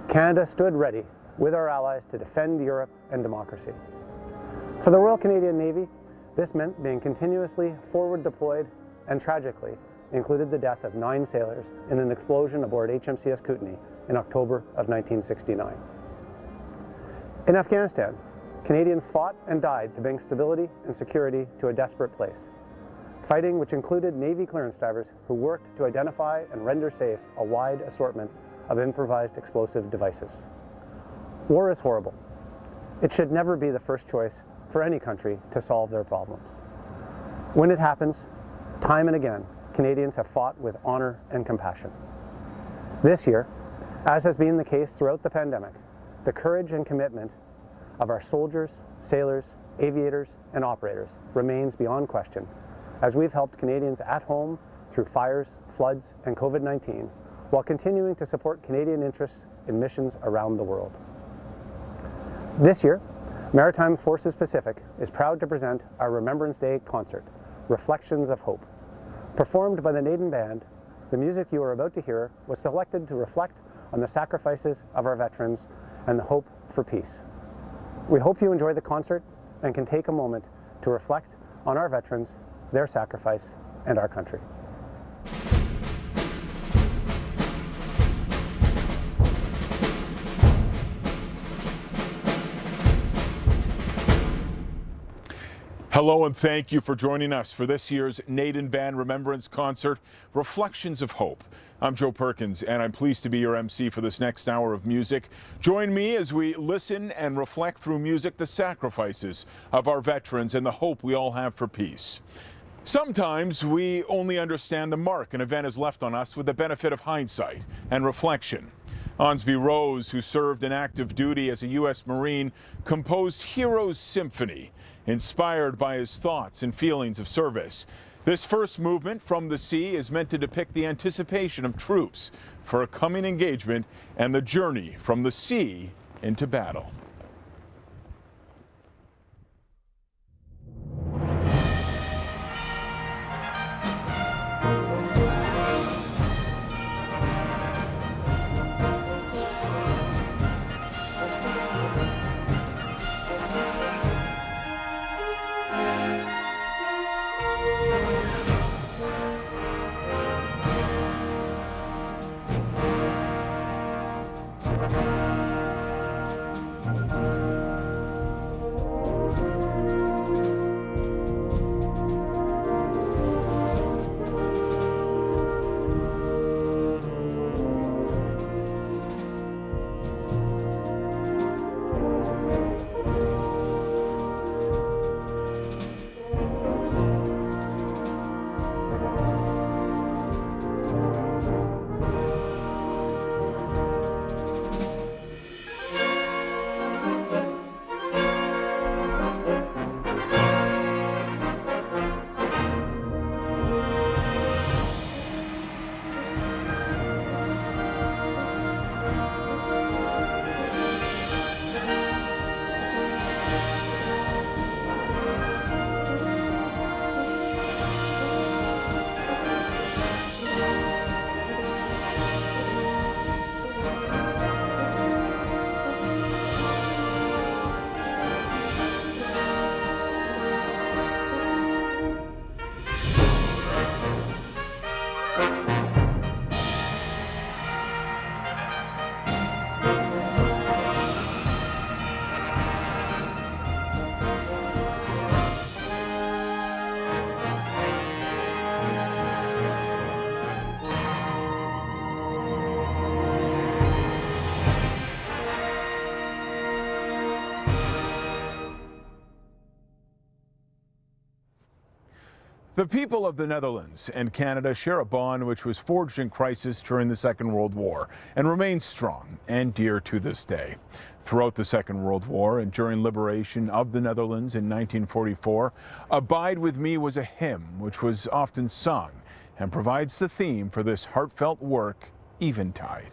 Speaker 17: Canada stood ready with our allies to defend Europe and democracy. For the Royal Canadian Navy, this meant being continuously forward deployed and tragically included the death of 9 sailors in an explosion aboard HMCS Kootenai in October of 1969. In Afghanistan, Canadians fought and died to bring stability and security to a desperate place. Fighting which included Navy clearance divers who worked to identify and render safe a wide assortment of improvised explosive devices. War is horrible. It should never be the first choice for any country to solve their problems. When it happens, time and again, Canadians have fought with honor and compassion. This year, as has been the case throughout the pandemic, the courage and commitment of our soldiers, sailors, aviators, and operators remains beyond question, as we've helped Canadians at home through fires, floods, and COVID-19, while continuing to support Canadian interests in missions around the world. This year, Maritime Forces Pacific is proud to present our Remembrance Day concert, Reflections of Hope. Performed by the Naden Band, the music you are about to hear was selected to reflect on the sacrifices of our veterans and the hope for peace. We hope you enjoy the concert and can take a moment to reflect on our veterans, their sacrifice, and our country.
Speaker 1: Hello and thank you for joining us for this year's Naden Band Remembrance concert, Reflections of Hope. I'm Joe Perkins, and I'm pleased to be your MC for this next hour of music. Join me as we listen and reflect through music the sacrifices of our veterans and the hope we all have for peace. Sometimes we only understand the mark an event has left on us with the benefit of hindsight and reflection. Onsby Rose, who served in active duty as a U.S. Marine, composed Heroes Symphony, inspired by his thoughts and feelings of service. This first movement, From the Sea, is meant to depict the anticipation of troops for a coming engagement and the journey from the sea into battle. The people of the Netherlands and Canada share a bond which was forged in crisis during the Second World War and remains strong and dear to this day. Throughout the Second World War and during liberation of the Netherlands in 1944, Abide With Me was a hymn which was often sung and provides the theme for this heartfelt work, Eventide.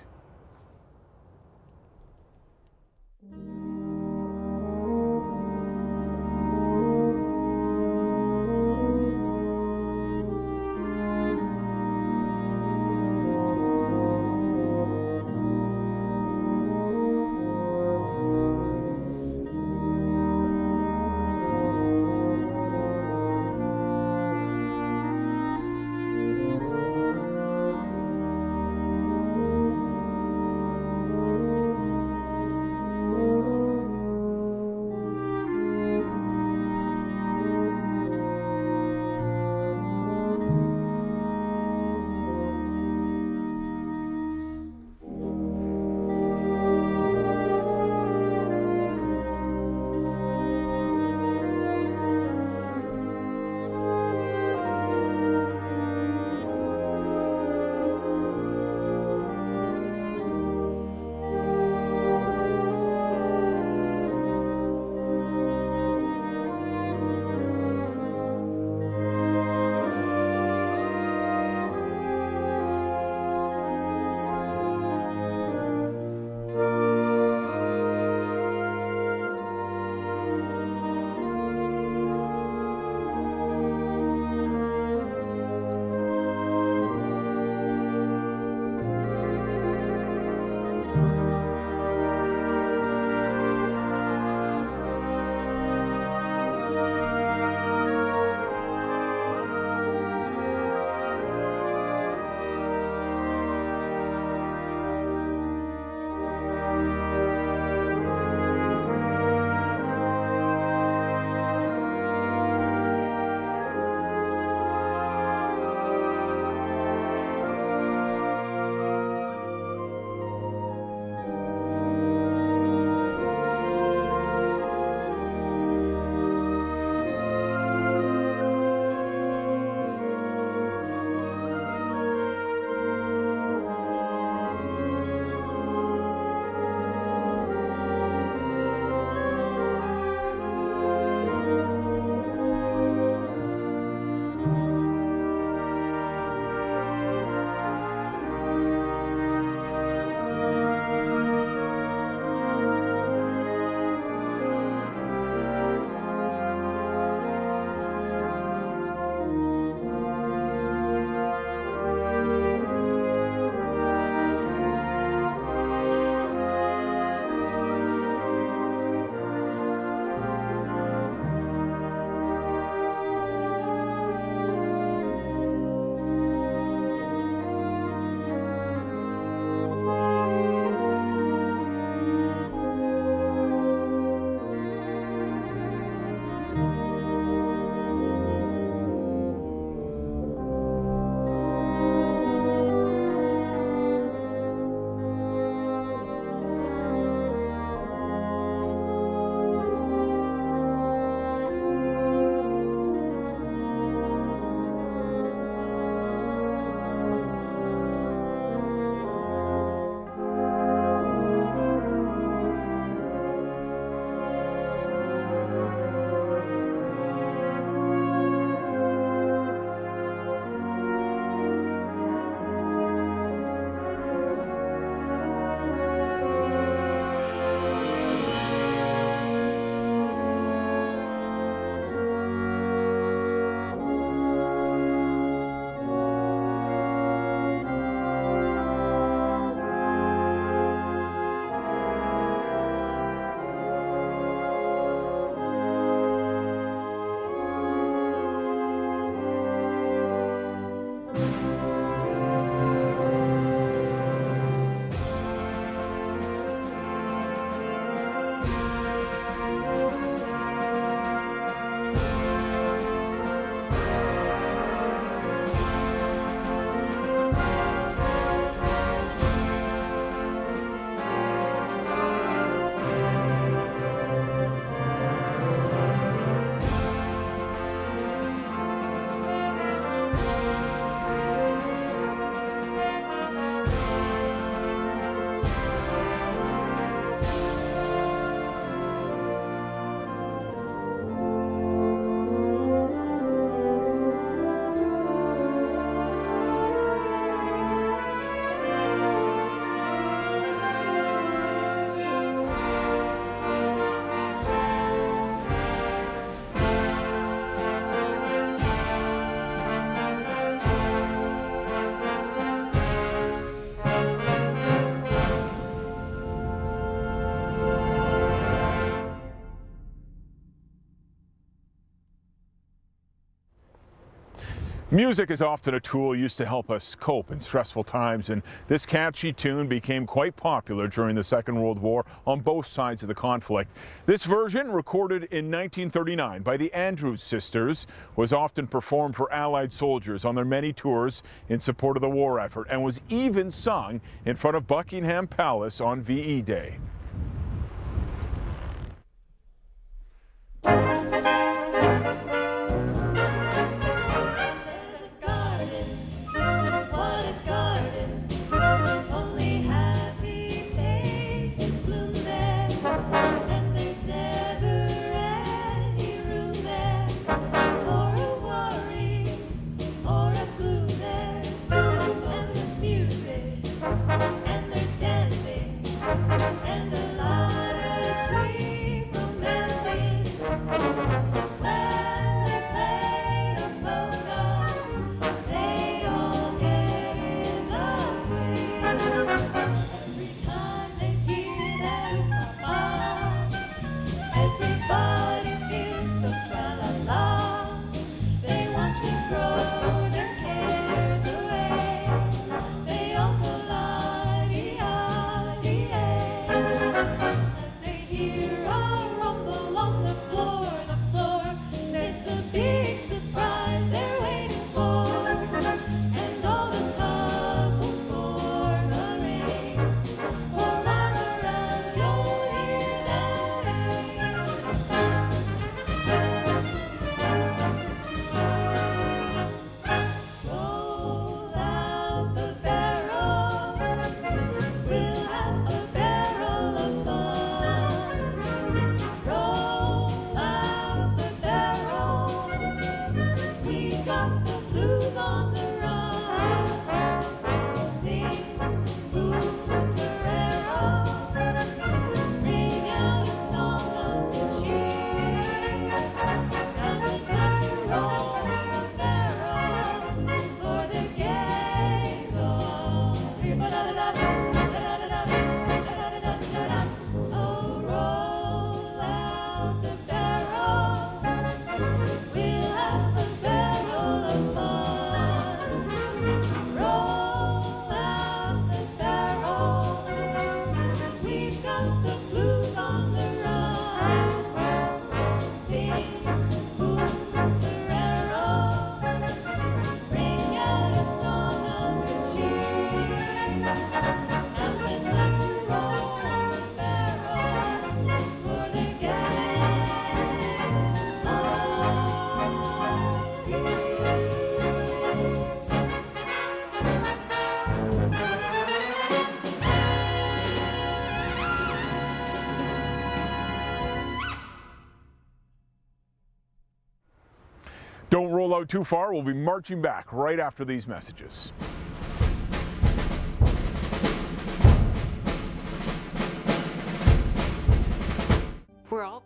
Speaker 1: Music is often a tool used to help us cope in stressful times, and this catchy tune became quite popular during the Second World War on both sides of the conflict. This version, recorded in 1939 by the Andrews Sisters, was often performed for Allied soldiers on their many tours in support of the war effort, and was even sung in front of Buckingham Palace on VE Day. Don't roll out too far. We'll be marching back right after these messages.
Speaker 11: We're all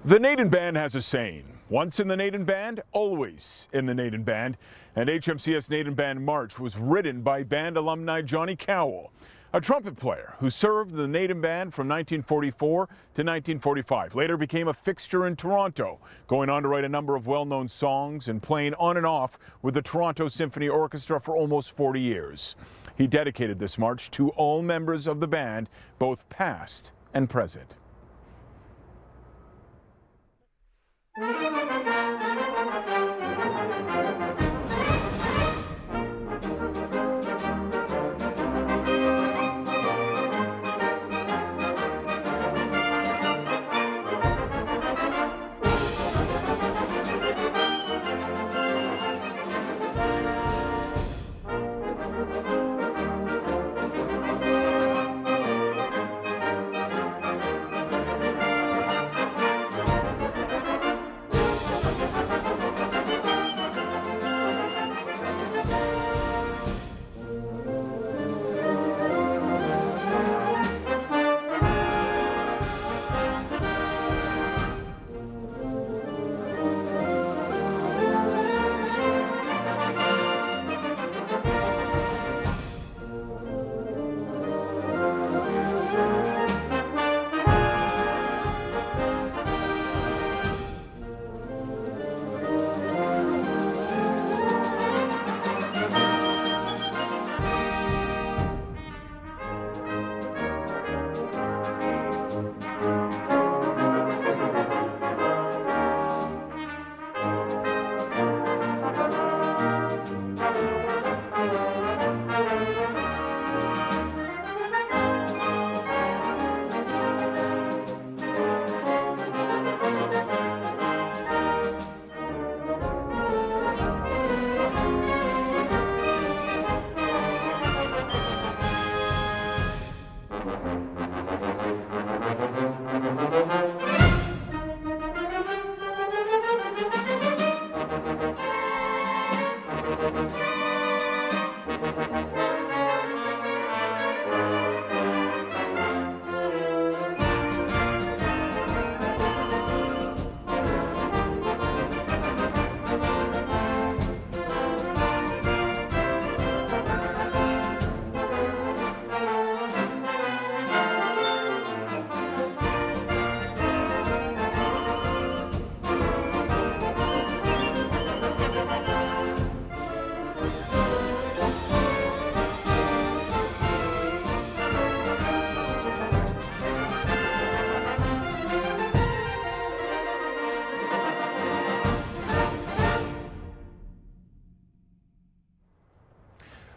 Speaker 1: The Naden Band has a saying, once in the Naden Band, always in the Naden Band. And HMCS Naden Band March was written by band alumni Johnny Cowell, a trumpet player who served the Naden Band from 1944 to 1945. Later became a fixture in Toronto, going on to write a number of well-known songs and playing on and off with the Toronto Symphony Orchestra for almost 40 years. He dedicated this march to all members of the band, both past and present.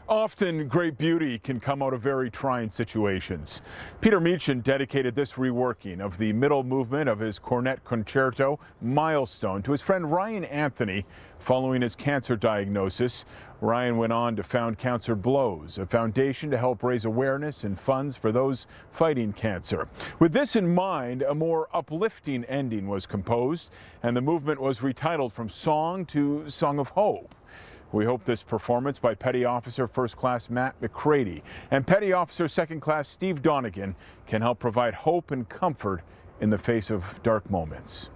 Speaker 1: Often great beauty can come out of very trying situations. Peter Meechan dedicated this reworking of the middle movement of his cornet concerto, Milestone, to his friend Ryan Anthony following his cancer diagnosis. Ryan went on to found Cancer Blows, a foundation to help raise awareness and funds for those fighting cancer. With this in mind, a more uplifting ending was composed, and the movement was retitled from Song to Song of Hope. We hope this performance by Petty Officer First Class Matt McCready and Petty Officer Second Class Steve Donegan can help provide hope and comfort in the face of dark moments.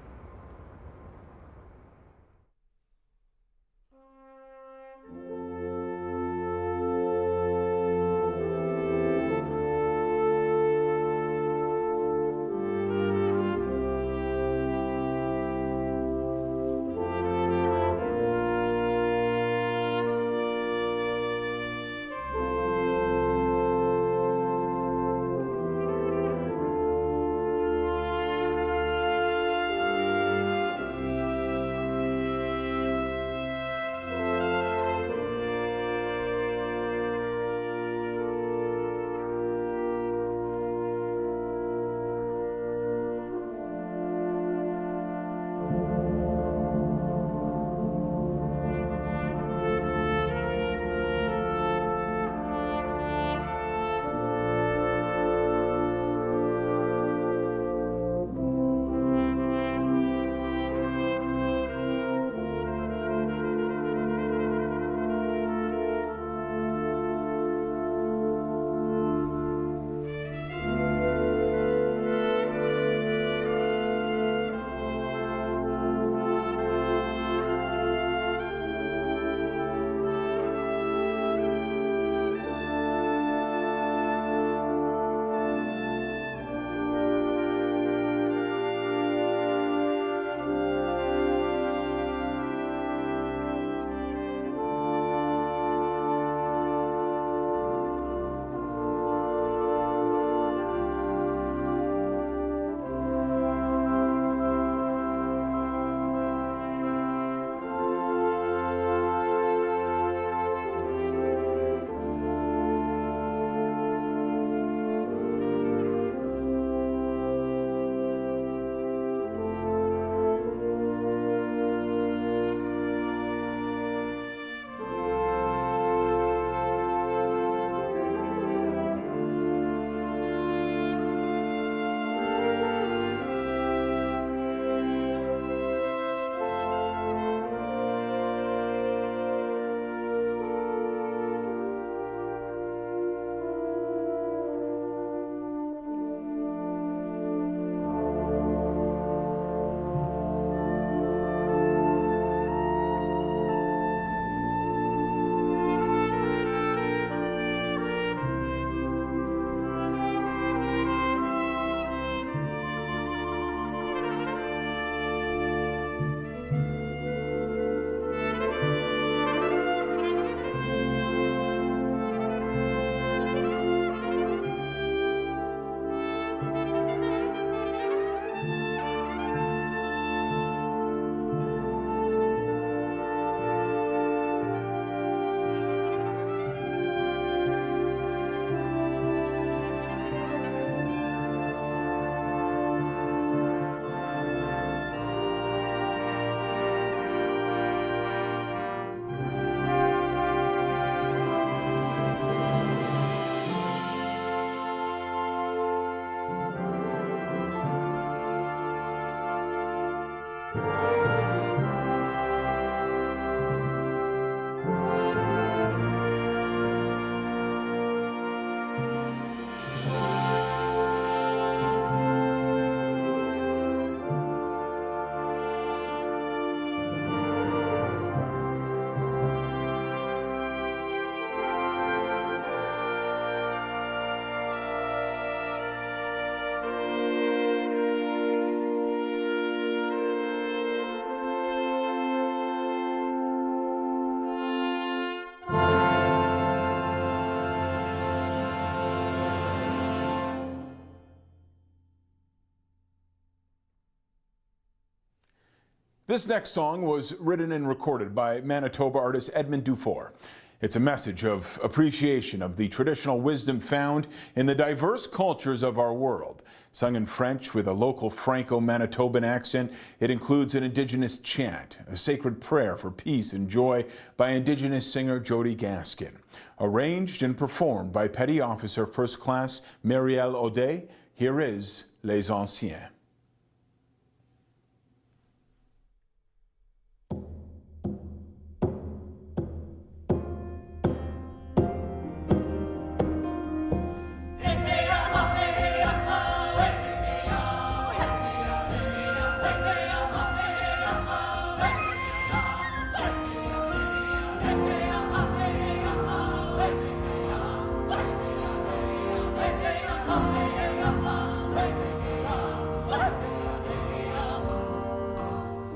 Speaker 1: This next song was written and recorded by Manitoba artist Edmund Dufour. It's a message of appreciation of the traditional wisdom found in the diverse cultures of our world. Sung in French with a local Franco-Manitoban accent, it includes an Indigenous chant, a sacred prayer for peace and joy by Indigenous singer Jody Gaskin. Arranged and performed by Petty Officer First Class Marielle Audet, here is Les Anciens.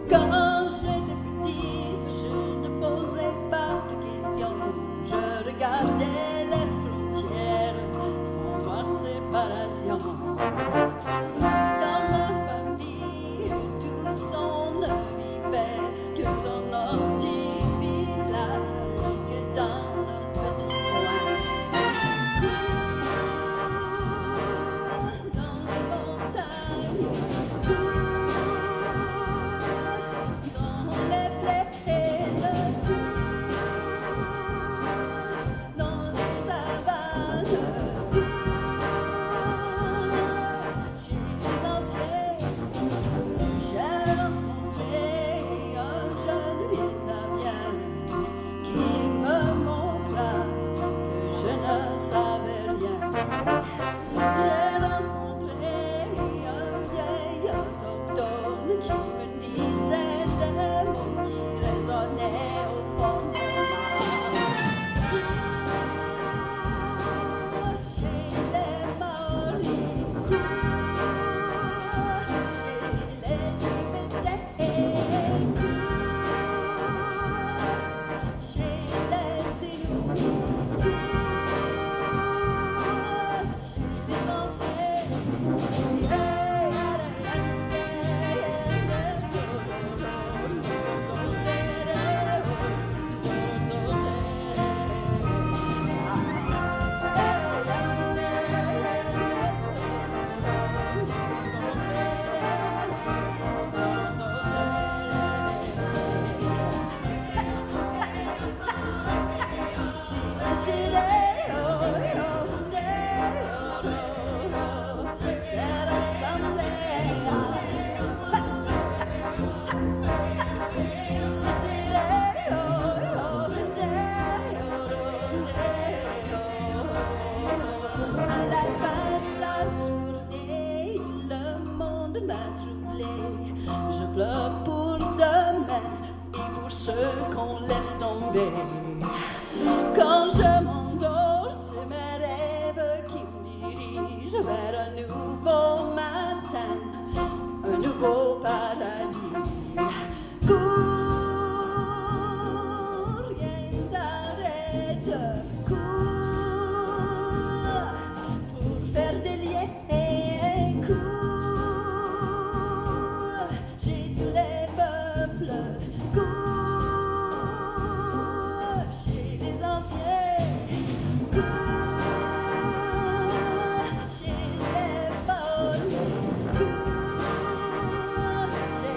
Speaker 18: Quand j'étais petite, je ne posais pas de questions. Je regardais les frontières sans voir de séparation. Dans ma famille, tous on ne vivait que dans notre petit village, que dans notre petit coin. Dans les montagnes, dans les plaines, dans les avales, chez les anciens, j'ai rencontré un jeune Vietnamien qui me montra que je ne savais rien. J'ai rencontré un vieil autochtone qui me disait des mots qui résonnaient au fond de moi. Chez les Maoris, chez les Tibétains, chez les Inuits, chez les anciens. À la fin de la journée, le monde m'a troublé. Je pleure pour demain et pour ceux qu'on laisse tomber. Quand je m'endors, c'est mes rêves qui me dirigent vers un nouveau matin, un nouveau paradis. Cours, rien t'arrête, cours pour faire des liens, cours chez tous les peuples, cours chez les anciens, cours chez les Maoris, cours chez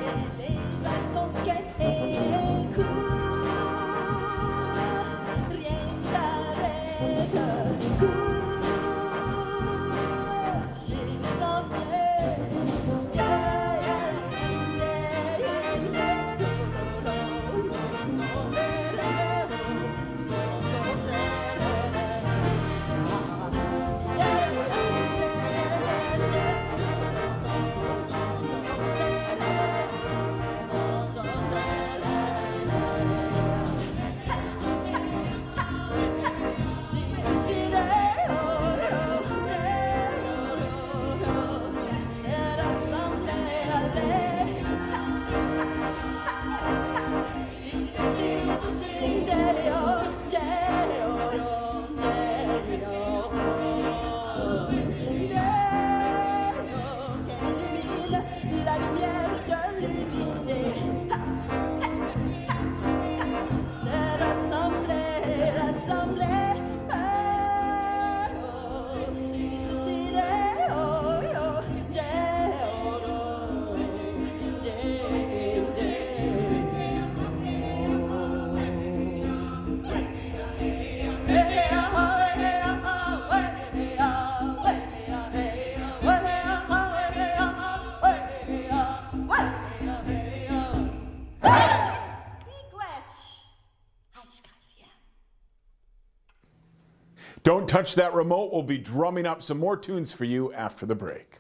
Speaker 1: Don't touch that remote. We'll be drumming up some more tunes for you after the break.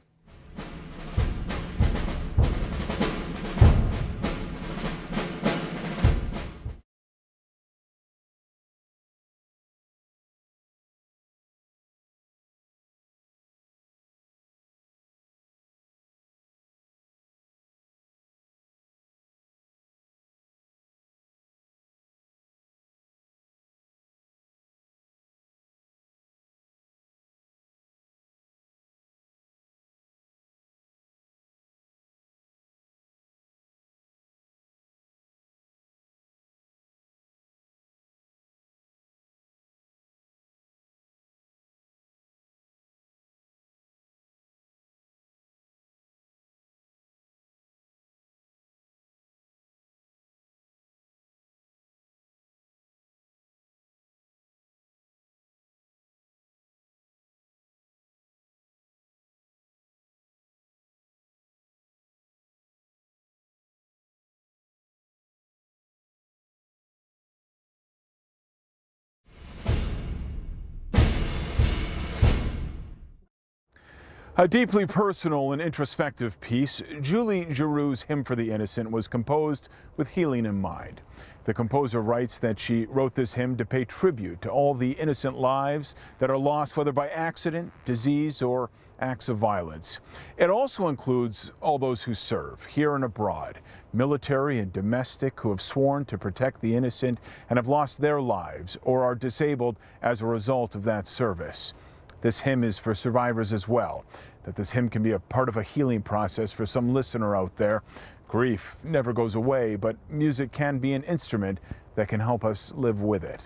Speaker 1: A deeply personal and introspective piece, Julie Giroux's Hymn for the Innocent was composed with healing in mind. The composer writes that she wrote this hymn to pay tribute to all the innocent lives that are lost, whether by accident, disease, or acts of violence. It also includes all those who serve here and abroad, military and domestic, who have sworn to protect the innocent and have lost their lives or are disabled as a result of that service. This hymn is for survivors as well, that this hymn can be a part of a healing process for some listener out there. Grief never goes away, but music can be an instrument that can help us live with it.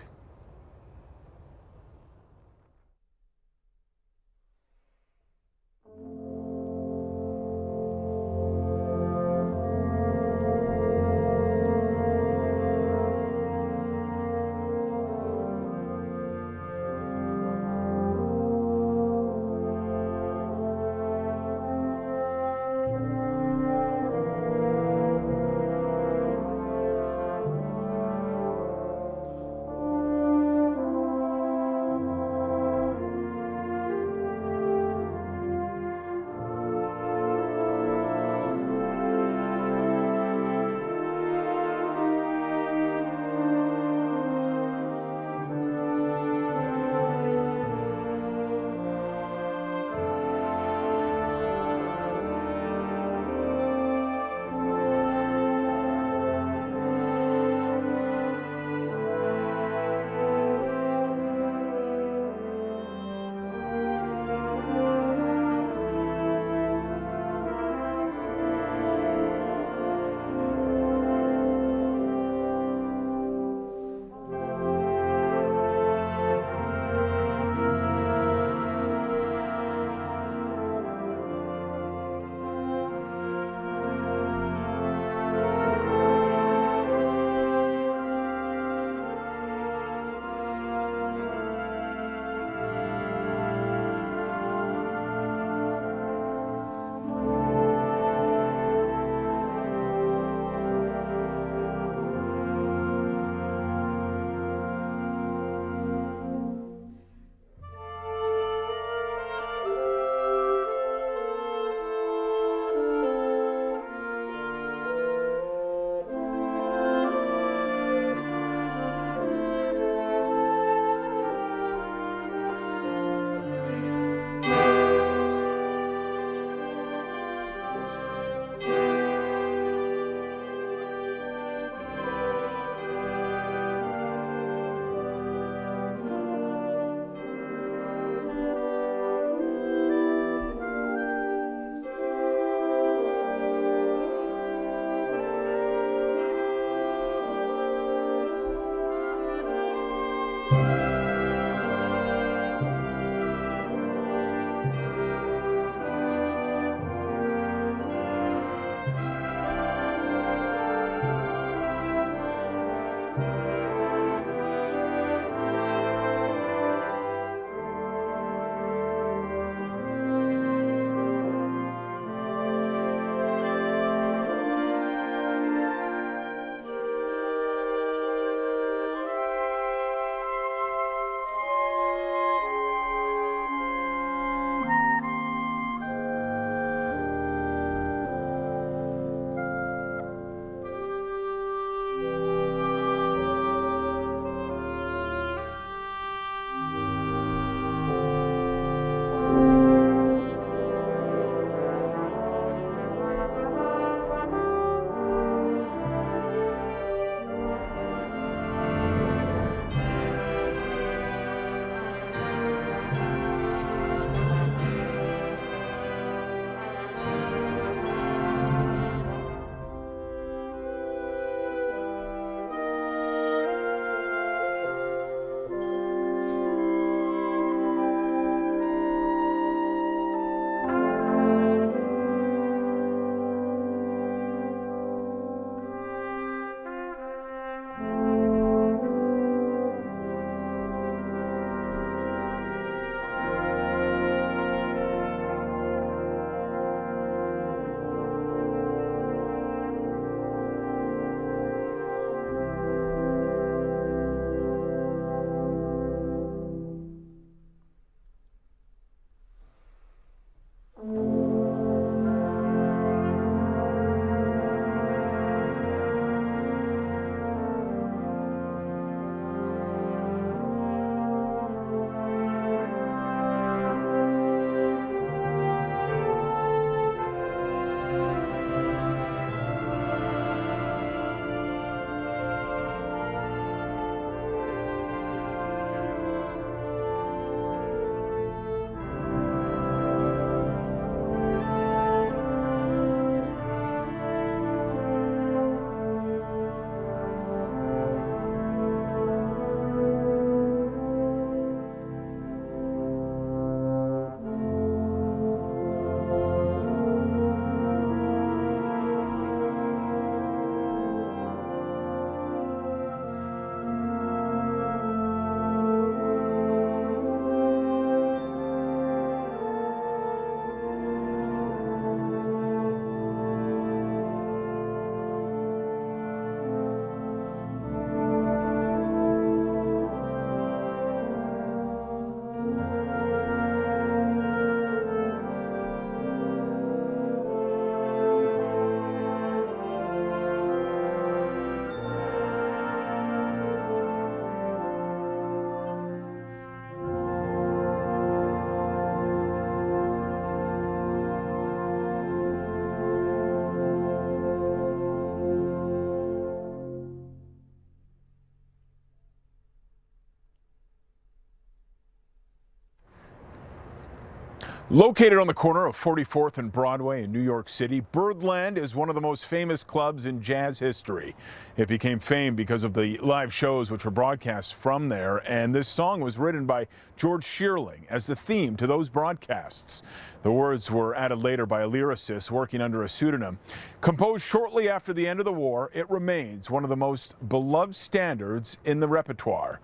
Speaker 1: Located on the corner of 44th and Broadway in New York City, Birdland is one of the most famous clubs in jazz history. It became famed because of the live shows which were broadcast from there, and this song was written by George Shearling as the theme to those broadcasts. The words were added later by a lyricist working under a pseudonym. Composed shortly after the end of the war, it remains one of the most beloved standards in the repertoire.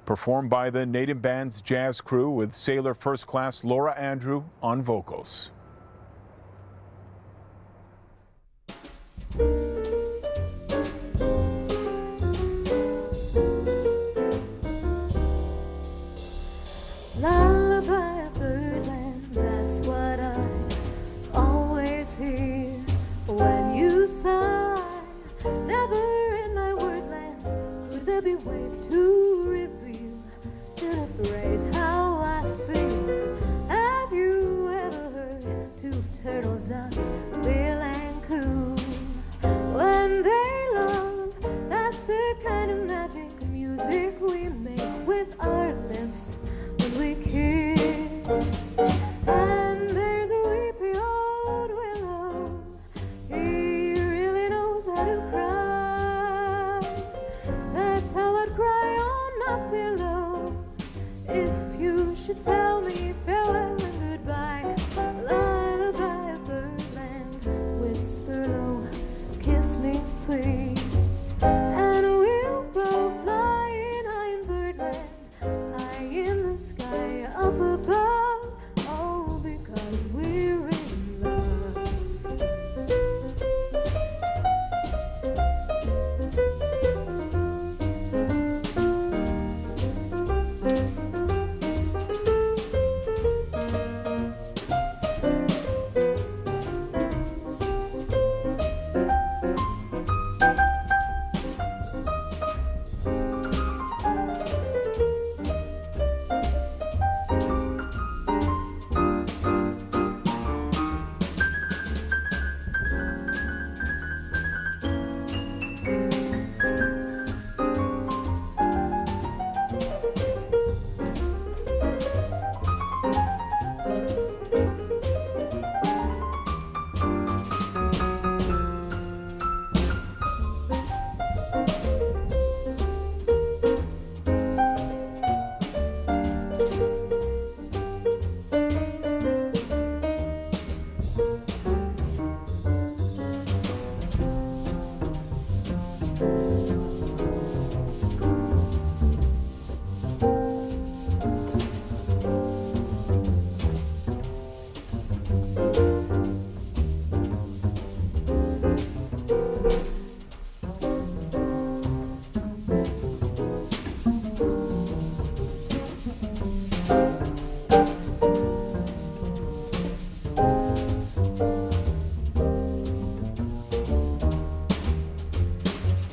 Speaker 1: Performed by the Naden Band's jazz crew with Sailor First Class Laura Andrew on vocals.
Speaker 18: Lullaby of Birdland, that's what I always hear when you sigh. Never in my wordland could there be ways to reveal in a phrase how I feel. Have you ever heard two turtle doves bill and coo when they love? That's the kind of magic music we make with our lips when we kiss. And there's a weepy old willow, he really knows how to cry. That's how I'd cry on my pillow if you should tell me farewell and goodbye. Lullaby of Birdland, whisper low, kiss me sweet, and we'll go flying high in Birdland, high in the sky up above, all because we're in love.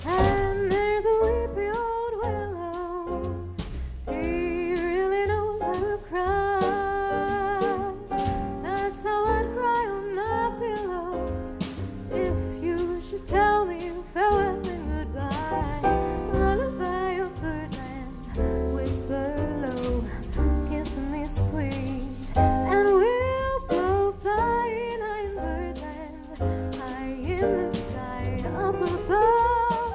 Speaker 18: And there's a weepy old willow, he really knows how to cry. That's how I'd cry on my pillow if you should tell me farewell and goodbye. Lullaby of Birdland, whisper low, kiss me sweet, and we'll go flying high in Birdland, high in the sky up above,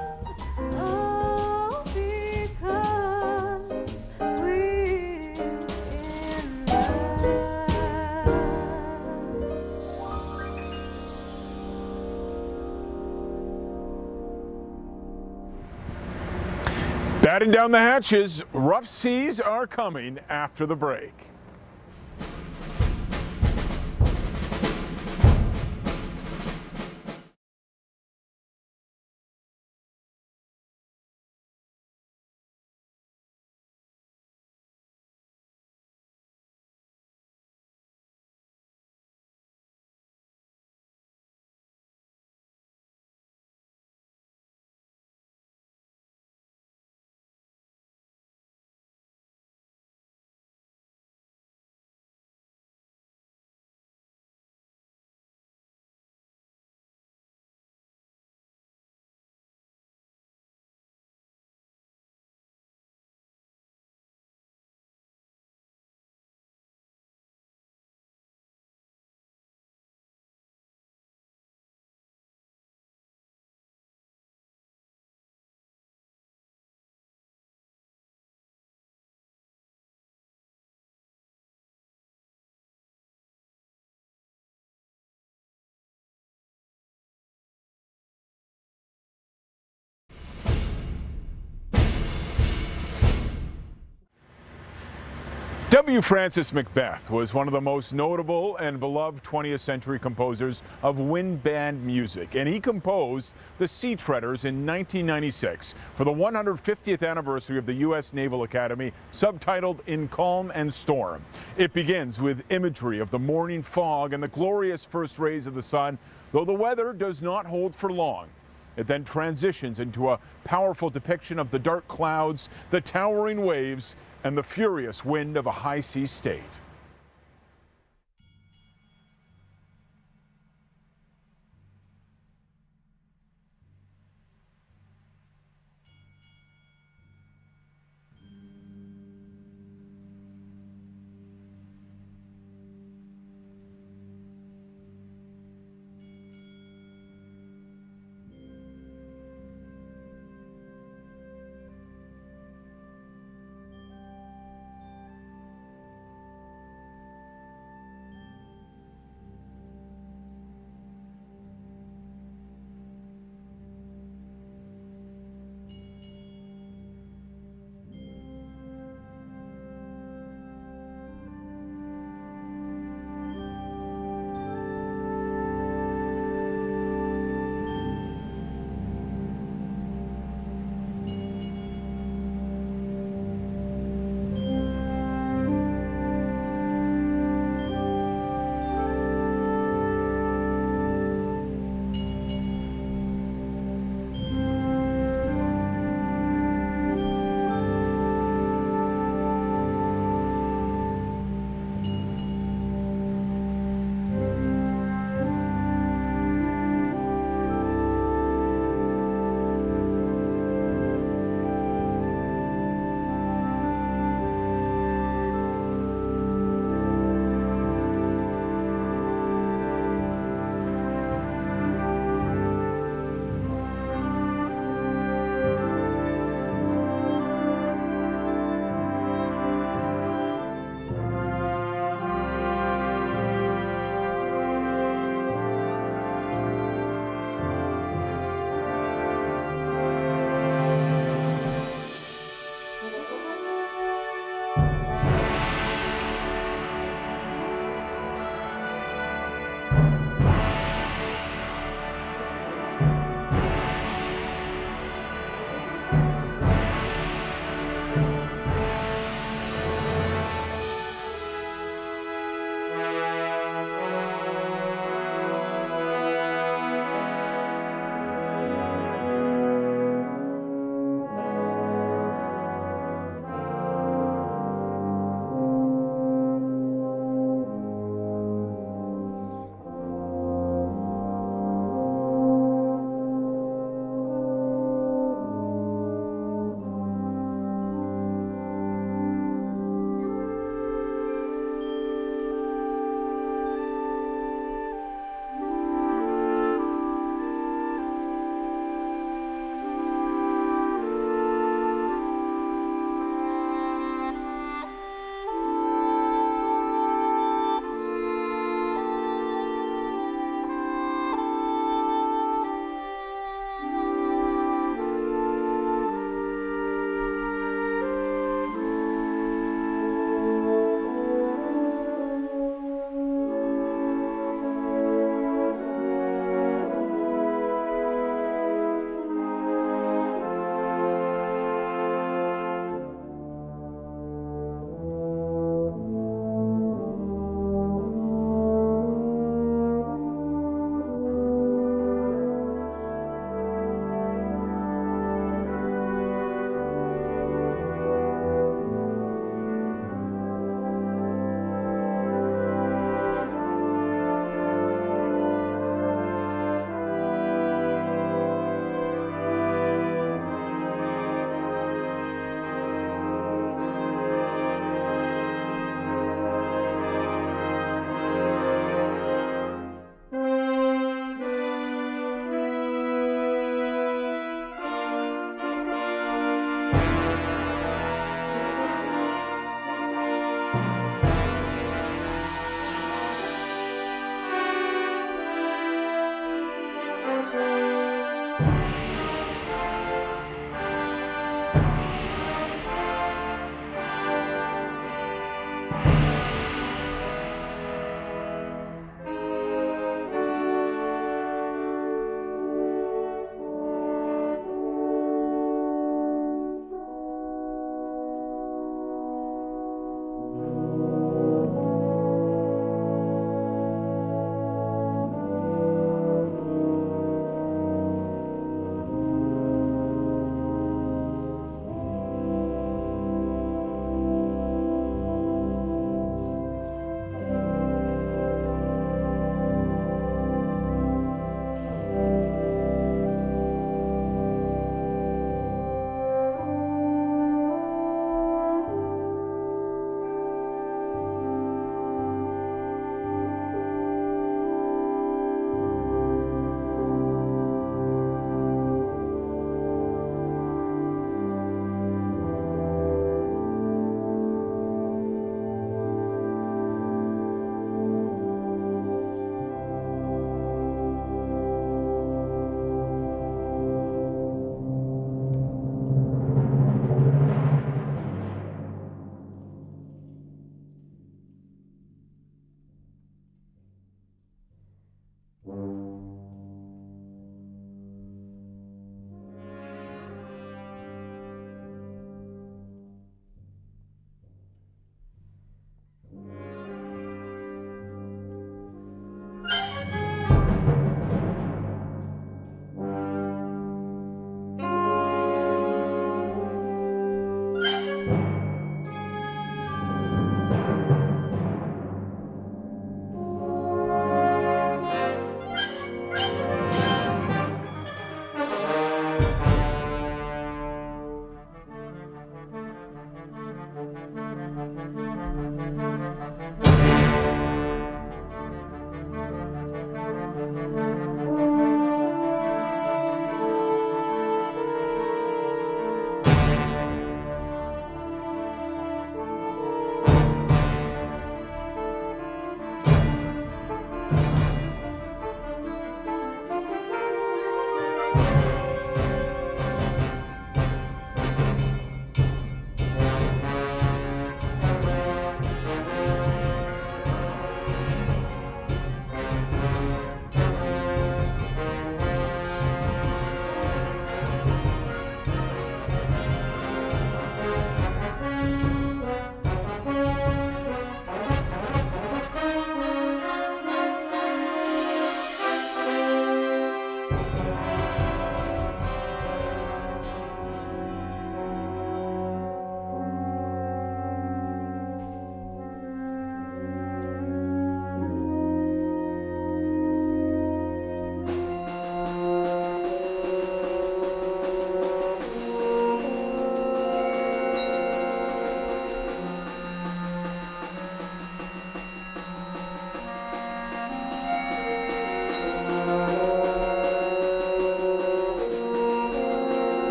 Speaker 18: all because we're in love.
Speaker 1: Batting down the hatches, rough seas are coming after the break. W. Francis Macbeth was one of the most notable and beloved 20th century composers of wind band music, and he composed the Sea Treaders in 1996 for the 150th anniversary of the U.S. Naval Academy, subtitled In Calm and Storm. It begins with imagery of the morning fog and the glorious first rays of the sun, though the weather does not hold for long. It then transitions into a powerful depiction of the dark clouds, the towering waves, and the furious wind of a high sea state.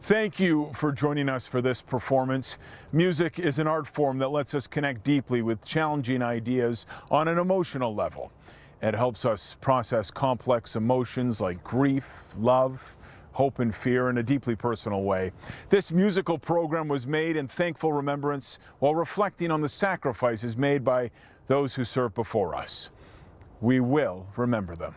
Speaker 1: Thank you for joining us for this performance. Music is an art form that lets us connect deeply with challenging ideas on an emotional level. It helps us process complex emotions like grief, love, hope, and fear in a deeply personal way. This musical program was made in thankful remembrance while reflecting on the sacrifices made by those who served before us. We will remember them.